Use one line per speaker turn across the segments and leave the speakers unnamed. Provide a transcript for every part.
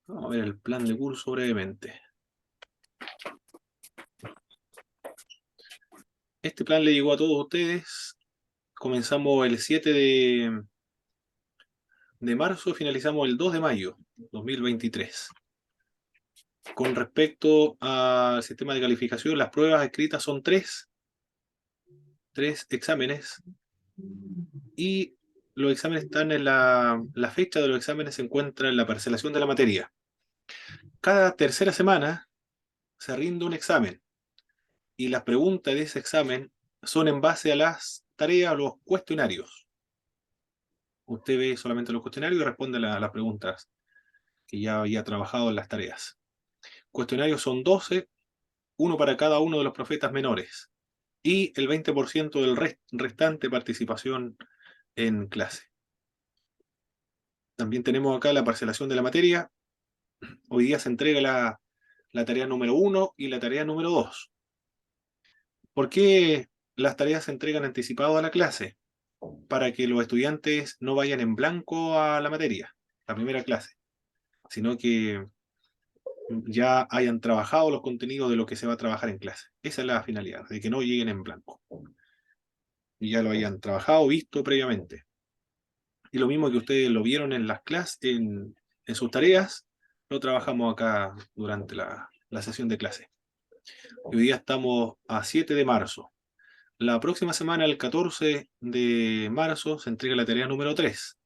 Vamos a ver el plan de curso brevemente. Este plan le llegó a todos ustedes. Comenzamos el 7 de marzo y finalizamos el 2 de mayo 2023. Con respecto al sistema de calificación, las pruebas escritas son tres exámenes, y los exámenes están en la fecha de los exámenes se encuentra en la parcelación de la materia. Cada tercera semana se rinde un examen y las preguntas de ese examen son en base a las tareas o los cuestionarios. Usted ve solamente los cuestionarios y responde a las preguntas que ya había trabajado en las tareas. Cuestionarios son 12, uno para cada uno de los profetas menores, y el 20% del restante participación en clase. También tenemos acá la parcelación de la materia. Hoy día se entrega la tarea número 1 y la tarea número 2. ¿Por qué las tareas se entregan anticipado a la clase? Para que los estudiantes no vayan en blanco a la materia, la primera clase, sino que ya hayan trabajado los contenidos de lo que se va a trabajar en clase. Esa es la finalidad, de que no lleguen en blanco. Y ya lo hayan trabajado, visto previamente. Y lo mismo que ustedes lo vieron en las clases, en sus tareas, lo trabajamos acá durante la sesión de clase. Hoy día estamos a 7 de marzo. La próxima semana, el 14 de marzo, se entrega la tarea número 3.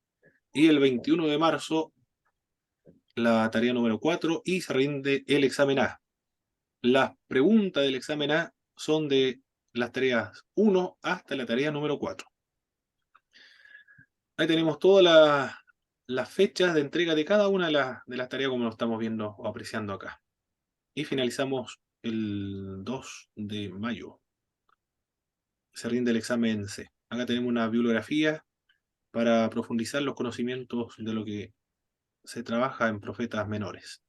Y el 21 de marzo, la tarea número 4, y se rinde el examen A. Las preguntas del examen A son de las tareas 1 hasta la tarea número 4. Ahí tenemos todas las fechas de entrega de cada una de las tareas, como lo estamos viendo o apreciando acá. Y finalizamos el 2 de mayo. Se rinde el examen C. Acá tenemos una bibliografía para profundizar los conocimientos de lo que se trabaja en profetas menores.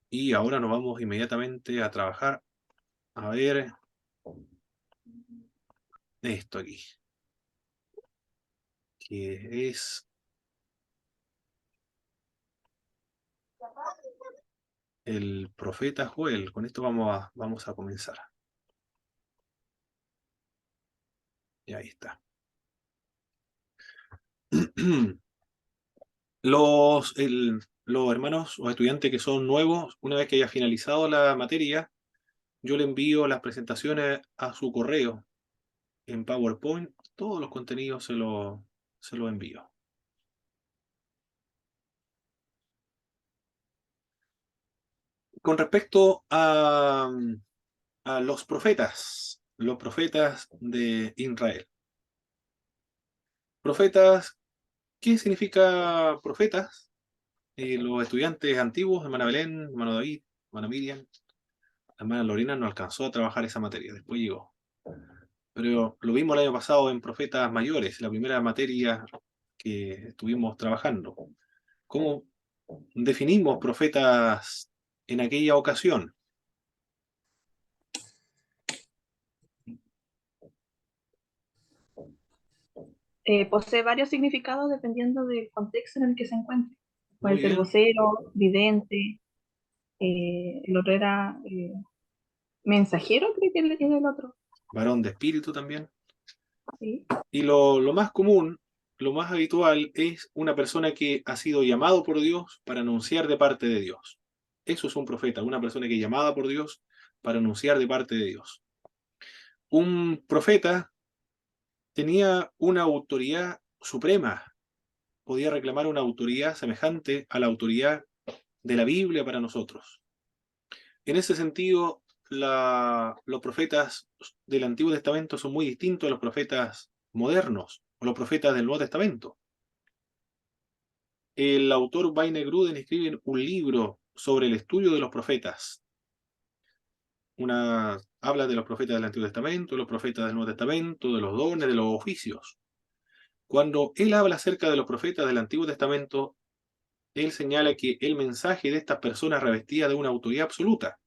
Y ahora nos vamos inmediatamente a trabajar. A ver esto aquí, que es el profeta Joel. Con esto vamos a comenzar. Y ahí está. Los hermanos o estudiantes que son nuevos, una vez que haya finalizado la materia, yo le envío las presentaciones a su correo en PowerPoint. Todos los contenidos se los envío. Con respecto a los profetas de Israel. Profetas, ¿qué significa profetas? Los estudiantes antiguos, hermana Belén, hermano David, hermana Miriam, la hermana Lorena no alcanzó a trabajar esa materia, después llegó. Pero lo vimos el año pasado en profetas mayores, la primera materia que estuvimos trabajando. ¿Cómo definimos profetas en aquella ocasión?
Posee varios significados dependiendo del contexto en el que se encuentre.
Muy
Puede ser
bien.
vocero, vidente, el otro era mensajero, creo que era el otro.
Varón de espíritu también.
¿Sí?
Y lo más común, lo más habitual es una persona que ha sido llamado por Dios para anunciar de parte de Dios. Eso es un profeta, una persona que es llamada por Dios para anunciar de parte de Dios. Un profeta tenía una autoridad suprema, podía reclamar una autoridad semejante a la autoridad de la Biblia para nosotros. En ese sentido, los profetas del Antiguo Testamento son muy distintos a los profetas modernos o los profetas del Nuevo Testamento. El autor Wayne Grudem escribe un libro sobre el estudio de los profetas. Habla de los profetas del Antiguo Testamento, de los profetas del Nuevo Testamento, de los dones, de los oficios. Cuando él habla acerca de los profetas del Antiguo Testamento, él señala que el mensaje de estas personas revestía de una autoridad absoluta.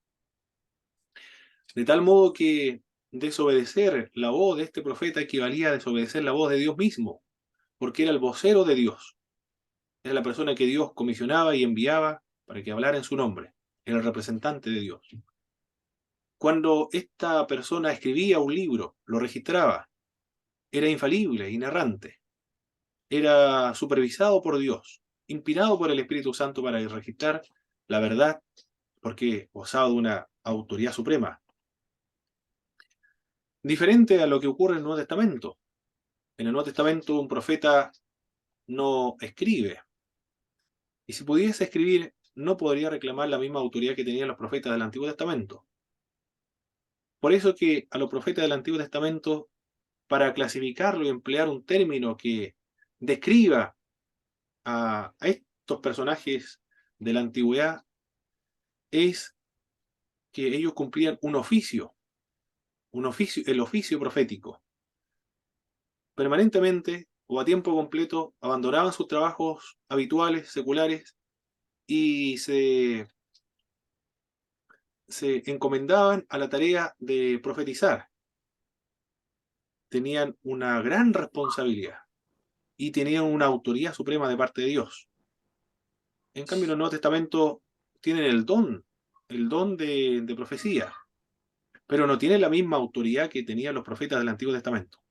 De tal modo que desobedecer la voz de este profeta equivalía a desobedecer la voz de Dios mismo, porque era el vocero de Dios. Era la persona que Dios comisionaba y enviaba para que hablara en su nombre. Era el representante de Dios. Cuando esta persona escribía un libro, lo registraba, era infalible, inerrante, era supervisado por Dios, inspirado por el Espíritu Santo para registrar la verdad, porque gozaba de una autoridad suprema. Diferente a lo que ocurre en el Nuevo Testamento. En el Nuevo Testamento un profeta no escribe, y si pudiese escribir, no podría reclamar la misma autoridad que tenían los profetas del Antiguo Testamento. Por eso que a los profetas del Antiguo Testamento, para clasificarlo y emplear un término que describa a estos personajes de la antigüedad, es que ellos cumplían el oficio profético. Permanentemente o a tiempo completo abandonaban sus trabajos habituales, seculares, y se encomendaban a la tarea de profetizar. Tenían una gran responsabilidad y tenían una autoridad suprema de parte de Dios. En cambio, en el Nuevo Testamento tienen el don de profecía, pero no tienen la misma autoridad que tenían los profetas del Antiguo Testamento.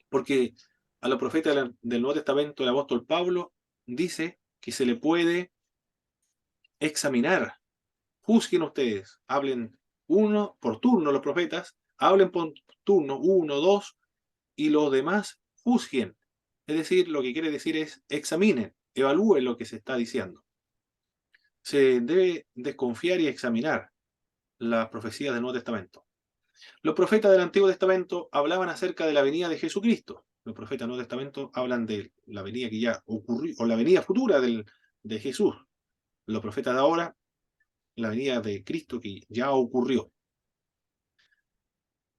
Porque a los profetas del Nuevo Testamento, el apóstol Pablo dice que se le puede examinar. Juzguen ustedes, hablen uno por turno los profetas, hablen por turno, uno, dos, y los demás juzguen. Es decir, lo que quiere decir es examinen, evalúen lo que se está diciendo. Se debe desconfiar y examinar las profecías del Nuevo Testamento. Los profetas del Antiguo Testamento hablaban acerca de la venida de Jesucristo. Los profetas del Nuevo Testamento hablan de la venida que ya ocurrió, o la venida futura de Jesús. Los profetas de ahora, la venida de Cristo que ya ocurrió.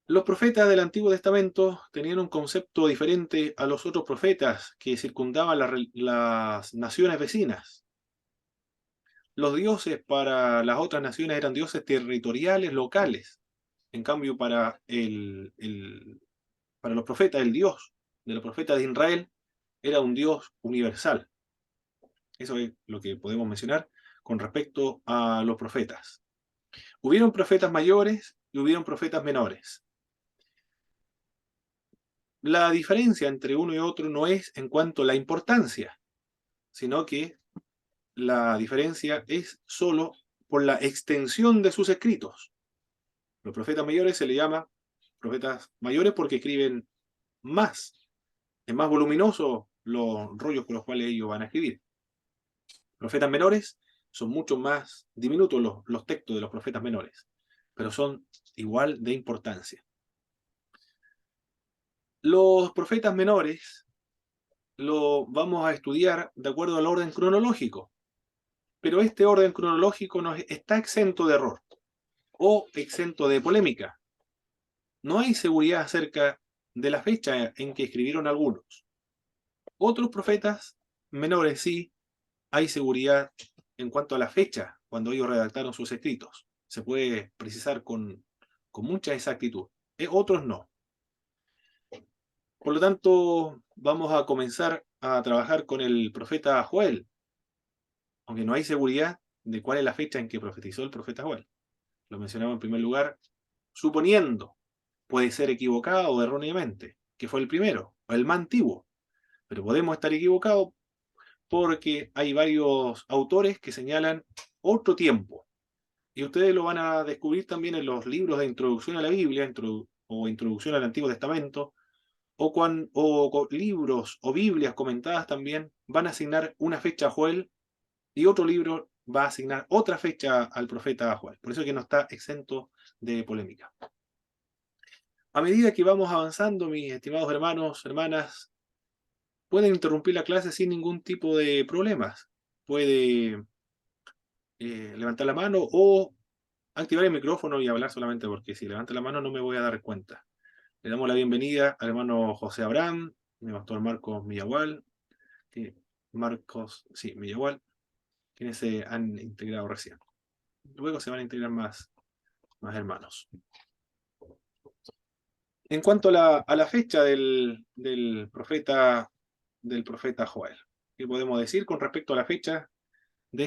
Los profetas del Antiguo Testamento tenían un concepto diferente a los otros profetas que circundaban las naciones vecinas. Los dioses para las otras naciones eran dioses territoriales, locales. En cambio, para los profetas, el Dios de los profetas de Israel era un Dios universal. Eso es lo que podemos mencionar con respecto a los profetas. Hubieron profetas mayores y hubieron profetas menores. La diferencia entre uno y otro no es en cuanto a la importancia, sino que la diferencia es solo por la extensión de sus escritos. Los profetas mayores se le llama profetas mayores porque escriben más. Es más voluminoso los rollos con los cuales ellos van a escribir. Profetas menores son mucho más diminutos los textos de los profetas menores, pero son igual de importancia. Los profetas menores lo vamos a estudiar de acuerdo al orden cronológico, pero este orden cronológico no está exento de error o exento de polémica. No hay seguridad acerca de la fecha en que escribieron algunos. Otros profetas menores sí hay seguridad en cuanto a la fecha cuando ellos redactaron sus escritos. Se puede precisar con mucha exactitud. Otros no. Por lo tanto, vamos a comenzar a trabajar con el profeta Joel, aunque no hay seguridad de cuál es la fecha en que profetizó el profeta Joel. Lo mencionamos en primer lugar, suponiendo, puede ser equivocado o erróneamente, que fue el primero, o el más antiguo. Pero podemos estar equivocados porque hay varios autores que señalan otro tiempo. Y ustedes lo van a descubrir también en los libros de introducción a la Biblia o introducción al Antiguo Testamento, o libros o Biblias comentadas también van a asignar una fecha a Joel y otro libro va a asignar otra fecha al profeta Joel. Por eso que no está exento de polémica. A medida que vamos avanzando, mis estimados hermanos, hermanas, pueden interrumpir la clase sin ningún tipo de problemas. Puede levantar la mano o activar el micrófono y hablar solamente, porque si levanta la mano no me voy a dar cuenta. Le damos la bienvenida al hermano José Abraham, mi pastor Marcos Millagual, Millagual, quienes se han integrado recién. Luego se van a integrar más hermanos. En cuanto a la fecha del profeta Joel. ¿Qué podemos decir con respecto a la fecha de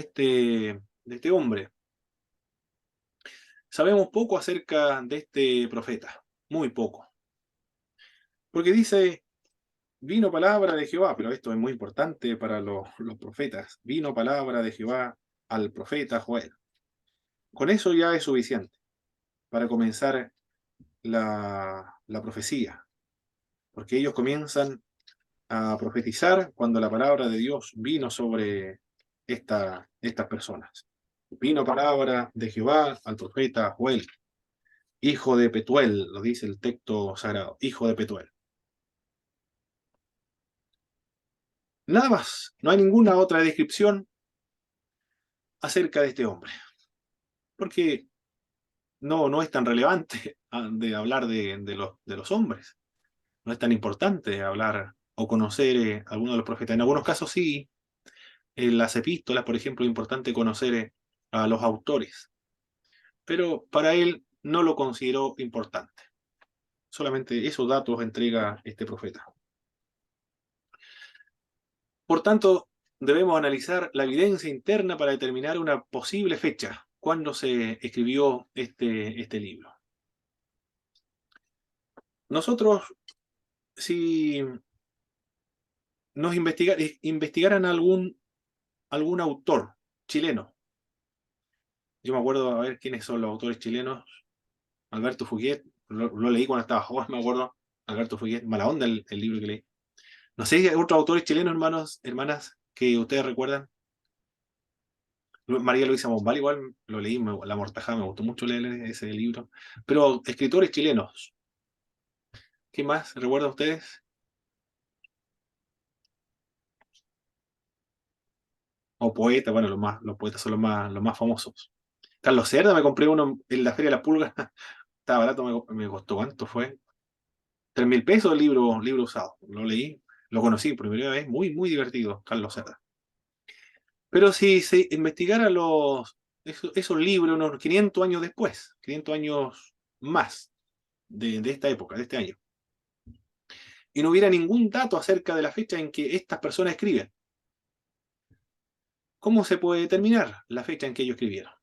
este hombre? Sabemos poco acerca de este profeta, muy poco. Porque dice, vino palabra de Jehová, pero esto es muy importante para los profetas. Vino palabra de Jehová al profeta Joel. Con eso ya es suficiente para comenzar la profecía, porque ellos comienzan a profetizar cuando la palabra de Dios vino sobre estas personas. Vino palabra de Jehová al profeta Joel, hijo de Petuel, lo dice el texto sagrado, hijo de Petuel. Nada más, no hay ninguna otra descripción acerca de este hombre, porque no es tan relevante de hablar de los hombres, no es tan importante hablar o conocer algunos de los profetas. En algunos casos sí, en las epístolas, por ejemplo, es importante conocer a los autores, pero para él no lo consideró importante. Solamente esos datos entrega este profeta. Por tanto, debemos analizar la evidencia interna para determinar una posible fecha, cuando se escribió este libro. Nosotros, si nos investigaran algún autor chileno, yo me acuerdo, a ver quiénes son los autores chilenos. Alberto Fuguet, lo leí cuando estaba joven, me acuerdo. Alberto Fuguet, mala onda el libro que leí. No sé si hay otros autores chilenos, hermanos, hermanas, que ustedes recuerdan. María Luisa Bombal, igual lo leí, La Mortajada, me gustó mucho leer ese libro. Pero escritores chilenos, ¿qué más recuerdan ustedes? O poetas, bueno, los poetas son los más famosos. Carlos Cerda, me compré uno en la Feria de la Pulga, estaba barato, me costó, ¿cuánto fue? 3.000 pesos el libro usado. Lo leí, lo conocí por primera vez, muy, muy divertido, Carlos Cerda. Pero si se investigara esos libros unos 500 años después, 500 años más de esta época, de este año, y no hubiera ningún dato acerca de la fecha en que estas personas escriben, ¿cómo se puede determinar la fecha en que ellos escribieron?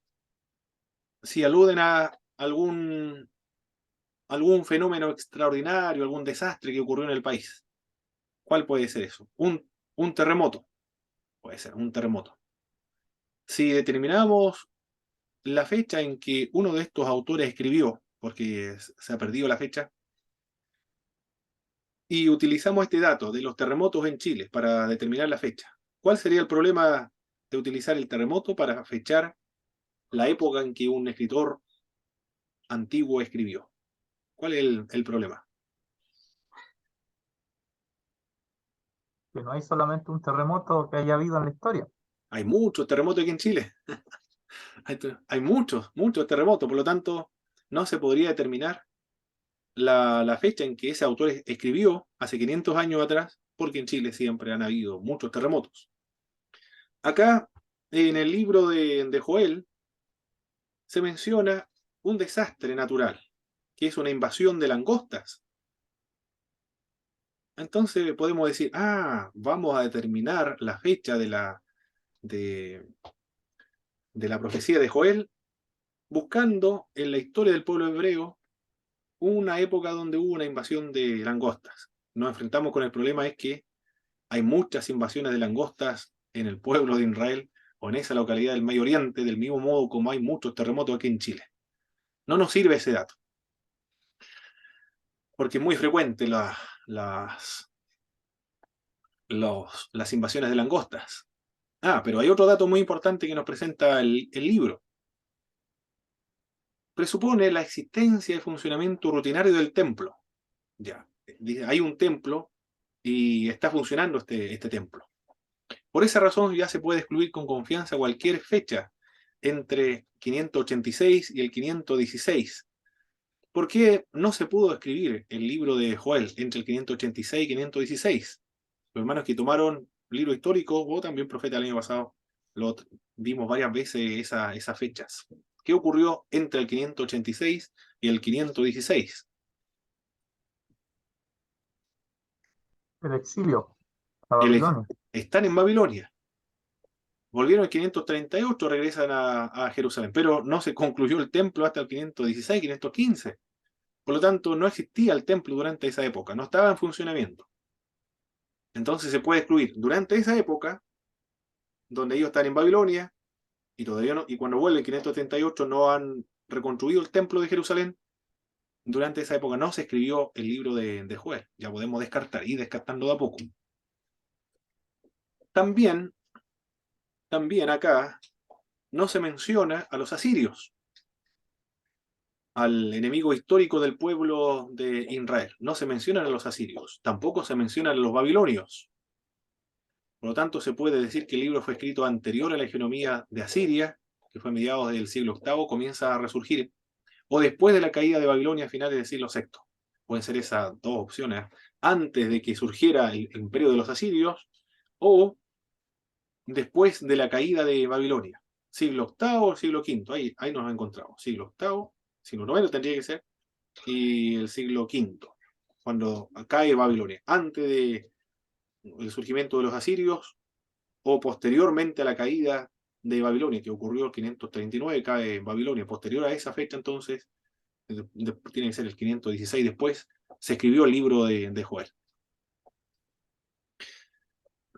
Si aluden a algún fenómeno extraordinario, algún desastre que ocurrió en el país, ¿cuál puede ser eso? Un terremoto, puede ser un terremoto. Si determinamos la fecha en que uno de estos autores escribió, porque se ha perdido la fecha, y utilizamos este dato de los terremotos en Chile para determinar la fecha, ¿cuál sería el problema de utilizar el terremoto para fechar la época en que un escritor antiguo escribió? ¿Cuál es el problema?
Que no hay solamente un terremoto que haya habido en la historia.
Hay muchos terremotos aquí en Chile. Hay muchos, muchos terremotos. Por lo tanto, no se podría determinar la fecha en que ese autor escribió hace 500 años atrás, porque en Chile siempre han habido muchos terremotos. Acá, en el libro de Joel, se menciona un desastre natural, que es una invasión de langostas. Entonces podemos decir, vamos a determinar la fecha de la profecía de Joel, buscando en la historia del pueblo hebreo una época donde hubo una invasión de langostas. Nos enfrentamos con el problema es que hay muchas invasiones de langostas en el pueblo de Israel o en esa localidad del Medio Oriente, del mismo modo como hay muchos terremotos aquí en Chile. No nos sirve ese dato, porque es muy frecuente las invasiones de langostas. Pero hay otro dato muy importante que nos presenta el libro. Presupone la existencia y funcionamiento rutinario del templo. Ya, hay un templo y está funcionando este templo. Por esa razón ya se puede excluir con confianza cualquier fecha entre 586 y el 516. ¿Por qué no se pudo escribir el libro de Joel entre el 586 y 516? Los hermanos que tomaron libro histórico o también profeta el año pasado, lo vimos varias veces esas fechas. ¿Qué ocurrió entre el 586 y el 516?
El exilio a
El
Babilonia.
están en Babilonia. Volvieron en 538, regresan a Jerusalén, pero no se concluyó el templo hasta el 516, 515. Por lo tanto, no existía el templo durante esa época, no estaba en funcionamiento. Entonces se puede excluir durante esa época, donde ellos están en Babilonia, y todavía no, y cuando vuelven en 538 no han reconstruido el templo de Jerusalén. Durante esa época no se escribió el libro de Joel. Ya podemos descartar, ir descartando de a poco. También acá no se menciona a los asirios, al enemigo histórico del pueblo de Israel. No se mencionan a los asirios, tampoco se mencionan a los babilonios. Por lo tanto, se puede decir que el libro fue escrito anterior a la hegemonía de Asiria, que fue a mediados del siglo VIII, comienza a resurgir, o después de la caída de Babilonia a finales del siglo VI. Pueden ser esas dos opciones, antes de que surgiera el imperio de los asirios, o después de la caída de Babilonia. Siglo VIII o siglo V, ahí nos encontramos. Siglo VIII, siglo IX tendría que ser, y el siglo V, cuando cae Babilonia. Antes del surgimiento de los asirios, o posteriormente a la caída de Babilonia, que ocurrió en 539, cae Babilonia. Posterior a esa fecha, entonces, tiene que ser el 516 después, se escribió el libro de Joel.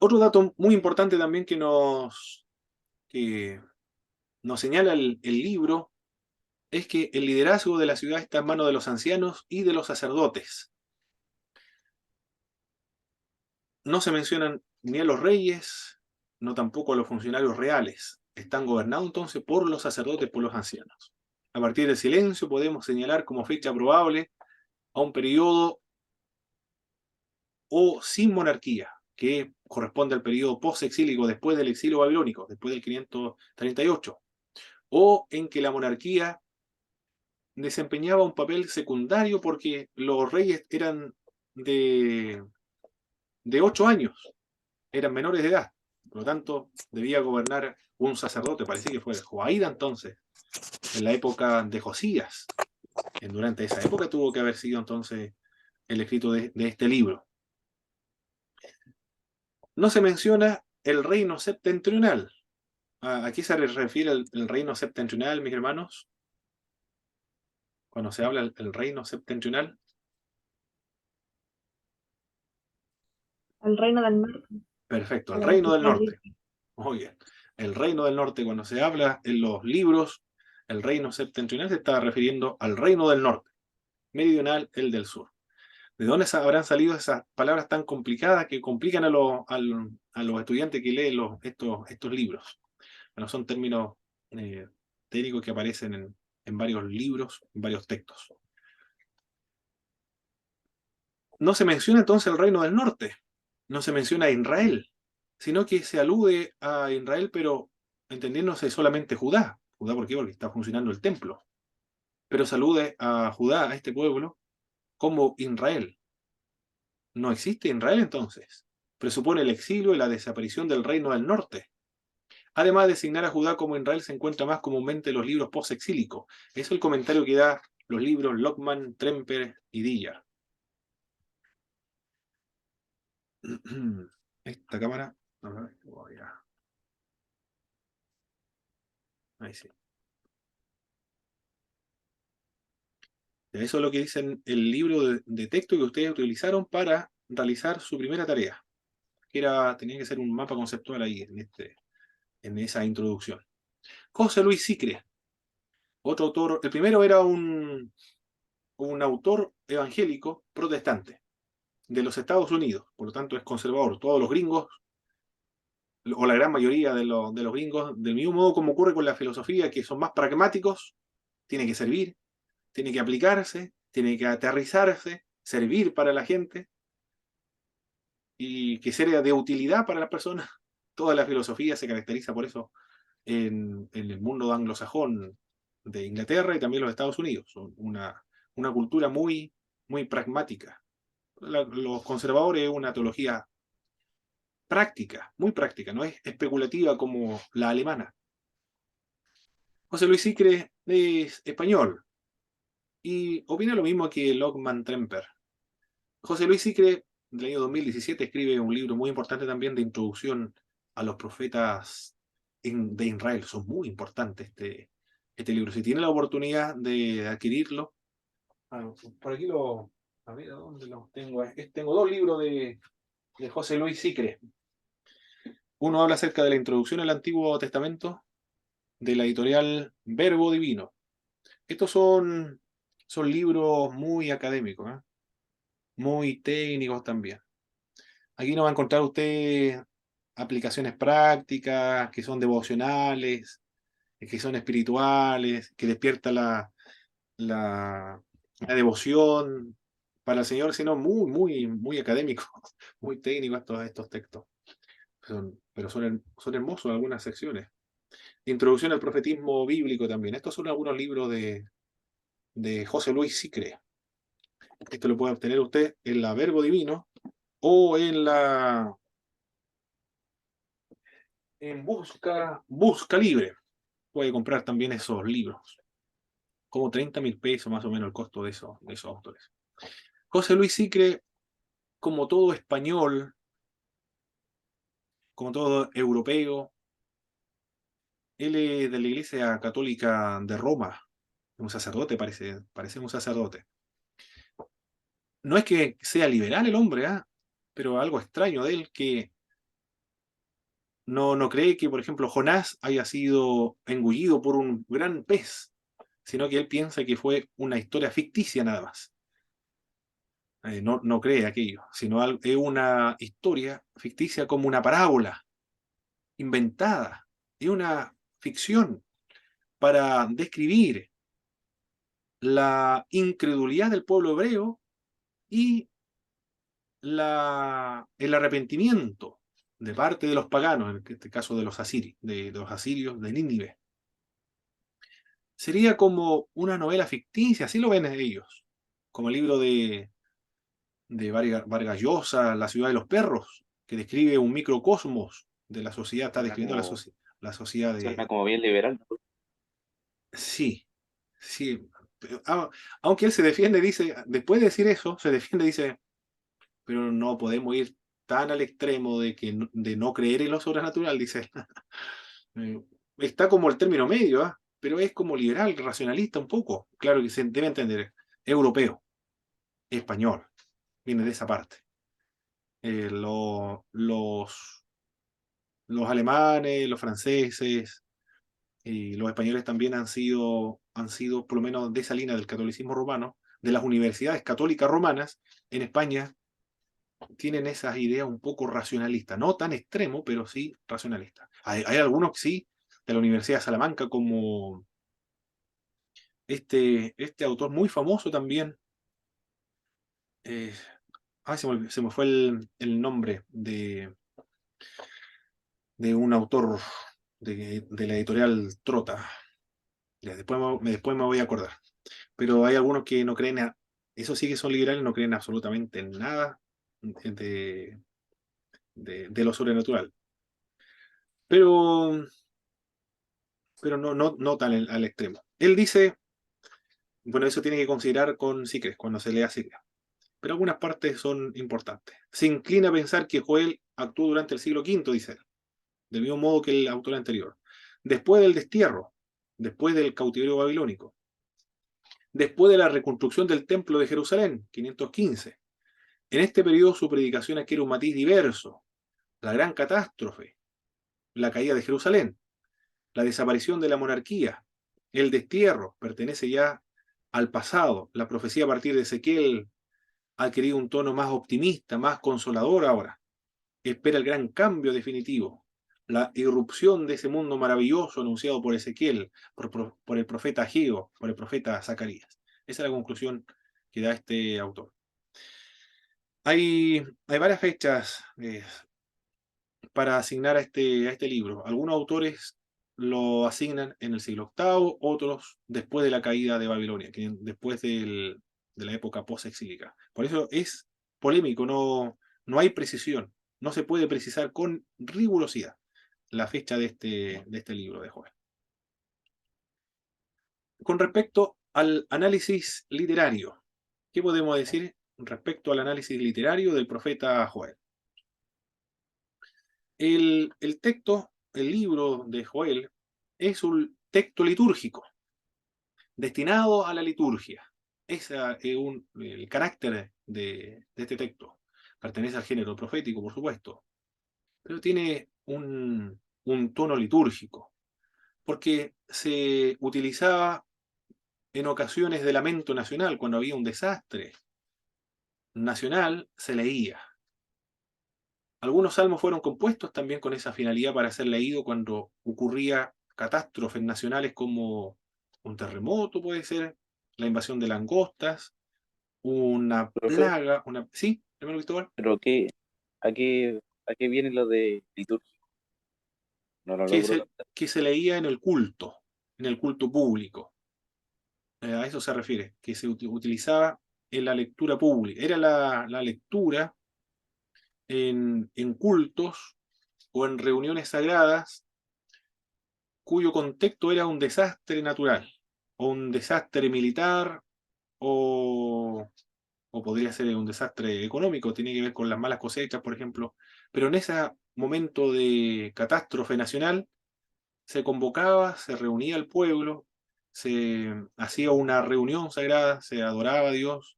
Otro dato muy importante también que nos señala el libro es que el liderazgo de la ciudad está en manos de los ancianos y de los sacerdotes. No se mencionan ni a los reyes, no tampoco a los funcionarios reales. Están gobernados entonces por los sacerdotes, por los ancianos. A partir del silencio podemos señalar como fecha probable a un periodo o sin monarquía, que corresponde al periodo post-exílico, después del exilio babilónico, después del 538, o en que la monarquía desempeñaba un papel secundario porque los reyes eran de 8 años, eran menores de edad, por lo tanto debía gobernar un sacerdote, parece que fue Joaída entonces, en la época de Josías. Durante esa época tuvo que haber sido entonces el escrito de este libro. No se menciona el reino septentrional. ¿A qué se refiere el reino septentrional, mis hermanos? Cuando se habla del reino septentrional.
Al reino del norte.
Perfecto, el
Como
reino del
está
norte.
dicho.
Muy bien. El reino del norte, cuando se habla en los libros, el reino septentrional se está refiriendo al reino del norte. Meridional, el del sur. ¿De dónde habrán salido esas palabras tan complicadas que complican a los estudiantes que leen estos libros? Bueno, son términos técnicos que aparecen en varios libros, en varios textos. No se menciona entonces el reino del norte, no se menciona a Israel, sino que se alude a Israel, pero entendiéndose solamente Judá. ¿Judá por qué? Porque está funcionando el templo. Pero se alude a Judá, a este pueblo, como Israel. No existe Israel entonces. Presupone el exilio y la desaparición del reino del norte. Además de designar a Judá como Israel, se encuentra más comúnmente en los libros post-exílicos. Es el comentario que da los libros Lockman, Tremper y Dillard. Esta cámara. Ahí sí. Eso es lo que dice el libro de texto que ustedes utilizaron para realizar su primera tarea. Que tenía que ser un mapa conceptual ahí en esa introducción. José Luis Sicre, otro autor. El primero era un autor evangélico protestante de los Estados Unidos, por lo tanto es conservador. Todos los gringos, o la gran mayoría de los gringos, del mismo modo como ocurre con la filosofía, que son más pragmáticos, tiene que servir, tiene que aplicarse, tiene que aterrizarse, servir para la gente y que sea de utilidad para las personas. Toda la filosofía se caracteriza por eso en el mundo anglosajón de Inglaterra y también los Estados Unidos. Son una cultura muy, muy pragmática. Los conservadores es una teología práctica, muy práctica, no es especulativa como la alemana. José Luis Sicre es español y opina lo mismo que Lockman Tremper. José Luis Sicre del año 2017, escribe un libro muy importante también de introducción a los profetas de Israel. Son muy importantes este libro. Si tiene la oportunidad de adquirirlo, por aquí a ver, ¿dónde los tengo? Tengo dos libros de José Luis Sicre. Uno habla acerca de la introducción al Antiguo Testamento de la editorial Verbo Divino. Estos son libros muy académicos, ¿eh? Muy técnicos también. Aquí no va a encontrar usted aplicaciones prácticas, que son devocionales, que son espirituales, que despierta la devoción para el Señor, sino muy académicos, muy técnicos todos estos textos. Pero son hermosos algunas secciones. Introducción al profetismo bíblico también. Estos son algunos libros de José Luis Sicre. Esto lo puede obtener usted en la Verbo Divino o en Busca Libre. Puede comprar también esos libros. Como 30.000 pesos más o menos el costo de esos autores. José Luis Sicre, como todo español, como todo europeo, él es de la Iglesia Católica de Roma. Un sacerdote, parece un sacerdote. No es que sea liberal el hombre, pero algo extraño de él, que no cree que, por ejemplo, Jonás haya sido engullido por un gran pez, sino que él piensa que fue una historia ficticia nada más. No cree aquello, sino es una historia ficticia como una parábola, inventada, es una ficción para describir la incredulidad del pueblo hebreo y el arrepentimiento de parte de los paganos, en este caso de los asirios, de Nínive. Sería como una novela ficticia, así lo ven ellos, como el libro de Vargas Llosa, La ciudad de los perros, que describe un microcosmos de la sociedad, está
Suena
describiendo
como,
la sociedad
suena
de...
como bien liberal, ¿no?
Sí, sí. Aunque él se defiende, dice, después de decir eso, se defiende, dice, pero no podemos ir tan al extremo de no creer en lo sobrenatural, dice. Está como el término medio, pero es como liberal, racionalista un poco. Claro que se debe entender, europeo, español, viene de esa parte. Los alemanes, los franceses y los españoles también han sido, por lo menos de esa línea del catolicismo romano, de las universidades católicas romanas en España, tienen esas ideas un poco racionalistas, no tan extremo, pero sí racionalistas. Hay algunos que sí, de la Universidad de Salamanca, como este autor muy famoso también, eh, se me fue el nombre de un autor de la editorial Trota. Ya, después me voy a acordar. Pero hay algunos que no creen, eso sí que son liberales, no creen absolutamente en nada de, de lo sobrenatural. Pero, pero no tan al extremo. Él dice, bueno, eso tiene que considerar con Sicres, cuando se lea Sicres. Pero algunas partes son importantes. Se inclina a pensar que Joel actuó durante el siglo V, dice él, del mismo modo que el autor anterior. Después del destierro, después del cautiverio babilónico, después de la reconstrucción del templo de Jerusalén, 515. En este periodo su predicación adquiere un matiz diverso. La gran catástrofe, la caída de Jerusalén, la desaparición de la monarquía, el destierro, pertenece ya al pasado. La profecía a partir de Ezequiel ha adquirido un tono más optimista, más consolador ahora. Espera el gran cambio definitivo, la irrupción de ese mundo maravilloso anunciado por Ezequiel, por el profeta Ageo, por el profeta Zacarías. Esa es la conclusión que da este autor. Hay varias fechas para asignar a este libro. Algunos autores lo asignan en el siglo VIII, otros después de la caída de Babilonia, después de la época post-exílica. Por eso es polémico, no hay precisión, no se puede precisar con rigurosidad la fecha de este libro de Joel. Con respecto al análisis literario, ¿qué podemos decir respecto al análisis literario del profeta Joel. El texto, el libro de Joel, es un texto litúrgico, destinado a la liturgia. Ese es el carácter de este texto. Pertenece al género profético, por supuesto, pero tiene un tono litúrgico, porque se utilizaba en ocasiones de lamento nacional, cuando había un desastre nacional, se leía. Algunos salmos fueron compuestos también con esa finalidad para ser leído cuando ocurría catástrofes nacionales como un terremoto, puede ser, la invasión de langostas, una
Profe,
plaga, ¿Sí? ¿Hermano Cristóbal?
pero ¿a qué viene lo de liturgia? No lo
Que
logro
se,
captar.
que se leía en el culto público. A eso se refiere, que se utilizaba en la lectura pública. Era la lectura en cultos o en reuniones sagradas cuyo contexto era un desastre natural, o un desastre militar, o podría ser un desastre económico, tiene que ver con las malas cosechas, por ejemplo. Pero en ese momento de catástrofe nacional, se convocaba, se reunía el pueblo, se hacía una reunión sagrada, se adoraba a Dios,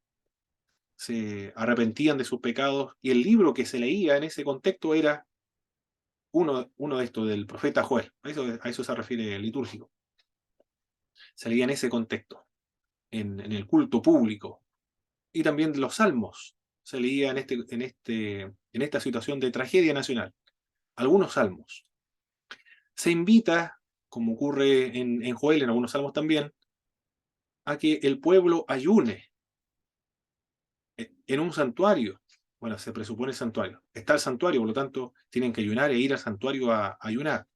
se arrepentían de sus pecados, y el libro que se leía en ese contexto era uno de estos, del profeta Joel. A eso se refiere el litúrgico. Se leía en ese contexto, en el culto público. Y también los salmos se leía en esta situación de tragedia nacional. Algunos salmos. Se invita, como ocurre en Joel, en algunos salmos también, a que el pueblo ayune en un santuario. Bueno, se presupone santuario. Está el santuario, por lo tanto, tienen que ayunar e ir al santuario a ayunar.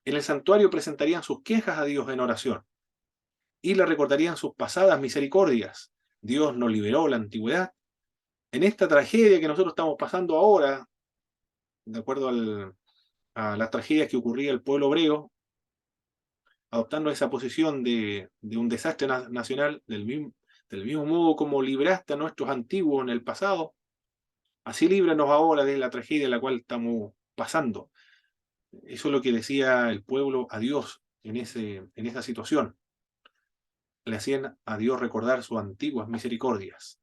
En el santuario presentarían sus quejas a Dios en oración y le recordarían sus pasadas misericordias. Dios nos liberó en la antigüedad. En esta tragedia que nosotros estamos pasando ahora, de acuerdo a las tragedias que ocurría el pueblo hebreo, adoptando esa posición de un desastre nacional, del mismo modo como libraste a nuestros antiguos en el pasado, así líbranos ahora de la tragedia en la cual estamos pasando. Eso es lo que decía el pueblo a Dios en esa situación. Le hacían a Dios recordar sus antiguas misericordias.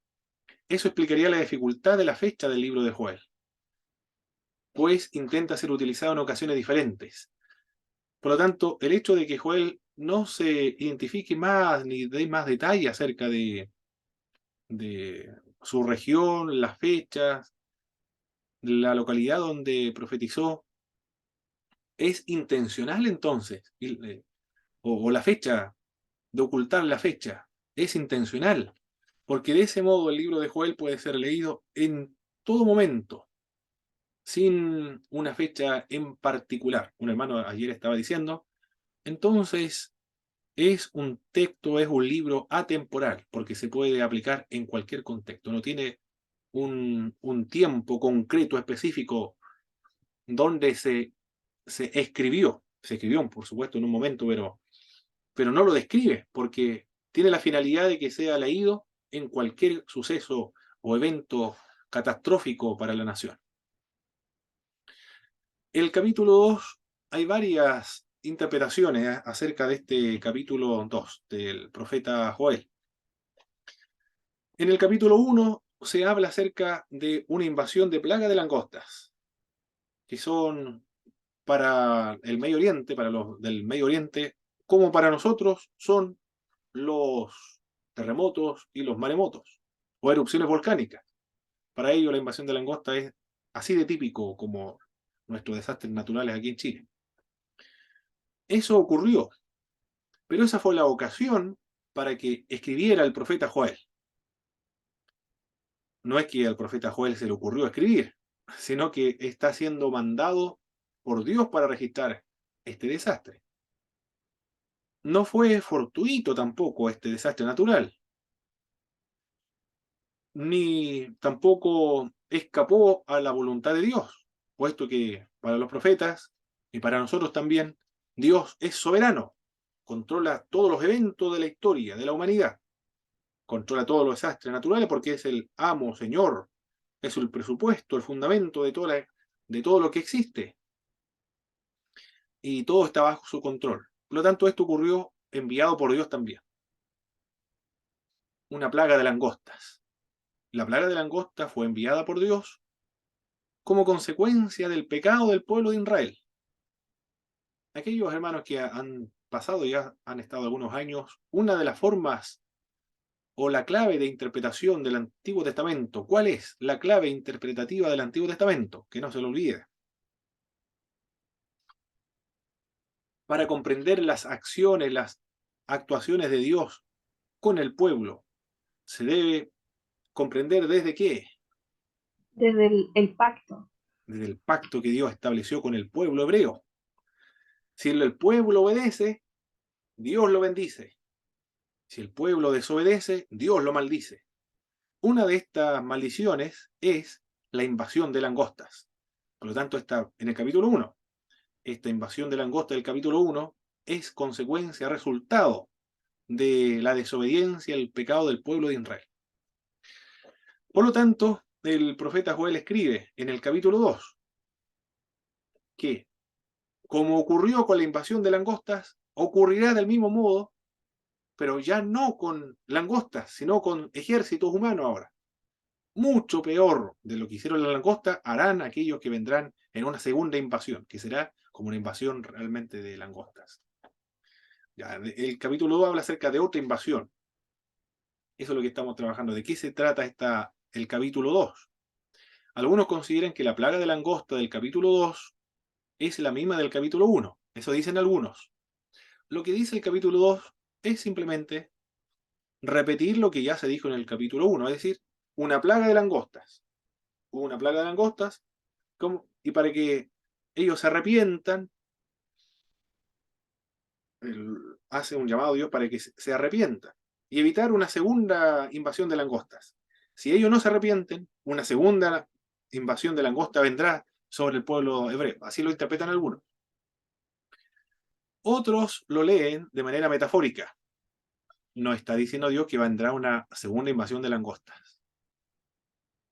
Eso explicaría la dificultad de la fecha del libro de Joel, pues intenta ser utilizado en ocasiones diferentes. Por lo tanto, el hecho de que Joel no se identifique más ni dé más detalle acerca de su región, las fechas, la localidad donde profetizó, es intencional entonces, o la fecha, de ocultar la fecha, es intencional, porque de ese modo el libro de Joel puede ser leído en todo momento, sin una fecha en particular. Un hermano ayer estaba diciendo, entonces es un texto, es un libro atemporal, porque se puede aplicar en cualquier contexto, no tiene un tiempo concreto, específico, donde se escribió. Se escribió, por supuesto, en un momento, pero no lo describe, porque tiene la finalidad de que sea leído en cualquier suceso o evento catastrófico para la nación. El capítulo 2, hay varias interpretaciones acerca de este capítulo 2 del profeta Joel. En el capítulo 1 se habla acerca de una invasión de plaga de langostas, que son para el Medio Oriente, para los del Medio Oriente, como para nosotros son los terremotos y los maremotos, o erupciones volcánicas. Para ellos la invasión de langosta es así de típico como nuestros desastres naturales aquí en Chile. Eso ocurrió, pero esa fue la ocasión para que escribiera el profeta Joel. No es que al profeta Joel se le ocurrió escribir, sino que está siendo mandado por Dios para registrar este desastre. No fue fortuito tampoco este desastre natural, ni tampoco escapó a la voluntad de Dios, puesto que para los profetas y para nosotros también, Dios es soberano, controla todos los eventos de la historia, de la humanidad. controla todos los desastres naturales porque es el amo, señor, es el presupuesto, el fundamento de todo lo que existe. Y todo está bajo su control. Por lo tanto, esto ocurrió enviado por Dios también. Una plaga de langostas. La plaga de langostas fue enviada por Dios como consecuencia del pecado del pueblo de Israel. Aquellos hermanos que han pasado, ya han estado algunos años, una de las formas o la clave de interpretación del Antiguo Testamento. ¿Cuál es la clave interpretativa del Antiguo Testamento? Que no se lo olvide. Para comprender las acciones, las actuaciones de Dios con el pueblo, se debe comprender desde qué.
Desde el pacto.
Desde el pacto que Dios estableció con el pueblo hebreo. Si el pueblo obedece, Dios lo bendice. Si el pueblo desobedece, Dios lo maldice. Una de estas maldiciones es la invasión de langostas. Por lo tanto, está en el capítulo 1. Esta invasión de langostas del capítulo 1 es consecuencia, resultado de la desobediencia, el pecado del pueblo de Israel. Por lo tanto, el profeta Joel escribe en el capítulo 2 que, como ocurrió con la invasión de langostas, ocurrirá del mismo modo, pero ya no con langostas, sino con ejércitos humanos ahora. Mucho peor de lo que hicieron las langostas harán aquellos que vendrán en una segunda invasión, que será como una invasión realmente de langostas. Ya, el capítulo 2 habla acerca de otra invasión. Eso es lo que estamos trabajando. ¿De qué se trata el capítulo 2? Algunos consideran que la plaga de langosta del capítulo 2 es la misma del capítulo 1. Eso dicen algunos. Lo que dice el capítulo 2 es simplemente repetir lo que ya se dijo en el capítulo 1, es decir, una plaga de langostas. Hubo una plaga de langostas, y para que ellos se arrepientan, hace un llamado a Dios para que se arrepientan y evitar una segunda invasión de langostas. Si ellos no se arrepienten, una segunda invasión de langosta vendrá sobre el pueblo hebreo. Así lo interpretan algunos. Otros lo leen de manera metafórica. No está diciendo Dios que vendrá una segunda invasión de langostas.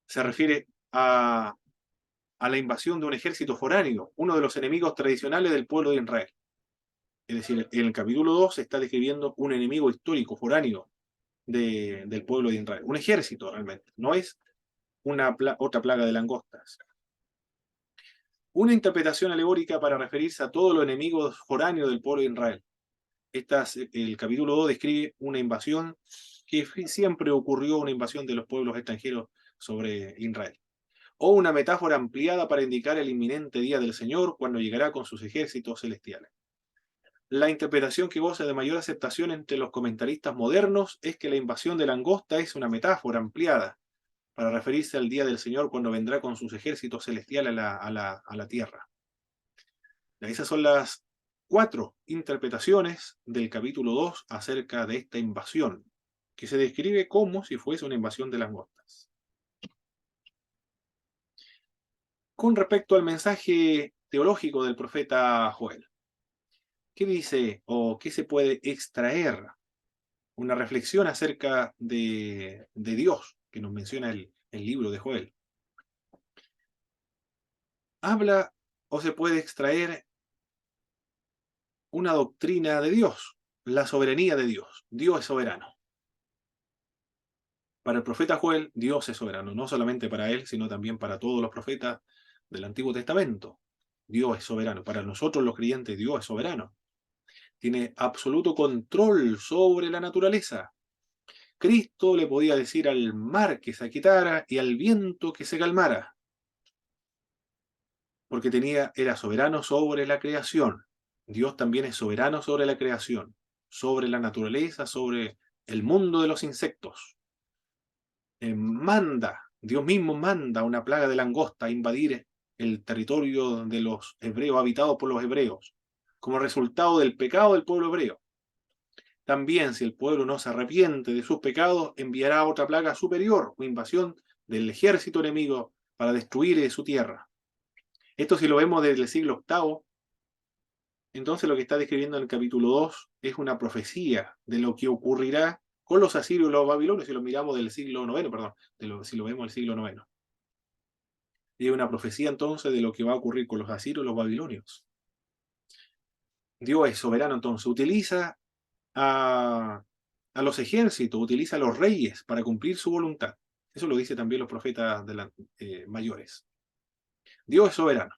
Se refiere a la invasión de un ejército foráneo, uno de los enemigos tradicionales del pueblo de Israel. Es decir, en el capítulo 2 se está describiendo un enemigo histórico foráneo del pueblo de Israel. Un ejército realmente, no es otra plaga de langostas. Una interpretación alegórica para referirse a todos los enemigos foráneos del pueblo de Israel. El capítulo 2 describe una invasión que siempre ocurrió, una invasión de los pueblos extranjeros sobre Israel. O una metáfora ampliada para indicar el inminente día del Señor cuando llegará con sus ejércitos celestiales. La interpretación que goza de mayor aceptación entre los comentaristas modernos es que la invasión de langosta es una metáfora ampliada para referirse al día del Señor cuando vendrá con sus ejércitos celestiales a la tierra. Esas son las 4 interpretaciones del capítulo 2 acerca de esta invasión, que se describe como si fuese una invasión de langostas. Con respecto al mensaje teológico del profeta Joel, ¿qué dice o qué se puede extraer? Una reflexión acerca de Dios que nos menciona el libro de Joel. Habla o se puede extraer una doctrina de Dios, la soberanía de Dios. Dios es soberano. Para el profeta Joel, Dios es soberano, no solamente para él, sino también para todos los profetas del Antiguo Testamento. Dios es soberano. Para nosotros los creyentes, Dios es soberano. Tiene absoluto control sobre la naturaleza. Cristo le podía decir al mar que se aquietara y al viento que se calmara, porque era soberano sobre la creación. Dios también es soberano sobre la creación, sobre la naturaleza, sobre el mundo de los insectos. Dios mismo manda una plaga de langosta a invadir el territorio de los hebreos, habitado por los hebreos, como resultado del pecado del pueblo hebreo. También, si el pueblo no se arrepiente de sus pecados, enviará otra plaga superior o invasión del ejército enemigo para destruir su tierra. Esto, si lo vemos desde el siglo VIII, entonces lo que está describiendo en el capítulo 2 es una profecía de lo que ocurrirá con los asirios y los babilonios, si lo miramos del siglo IX, perdón, si lo vemos del siglo IX. Y es una profecía entonces de lo que va a ocurrir con los asirios y los babilonios. Dios es soberano entonces, utiliza a los ejércitos, utiliza a los reyes para cumplir su voluntad. Eso lo dicen también los profetas mayores. Dios es soberano.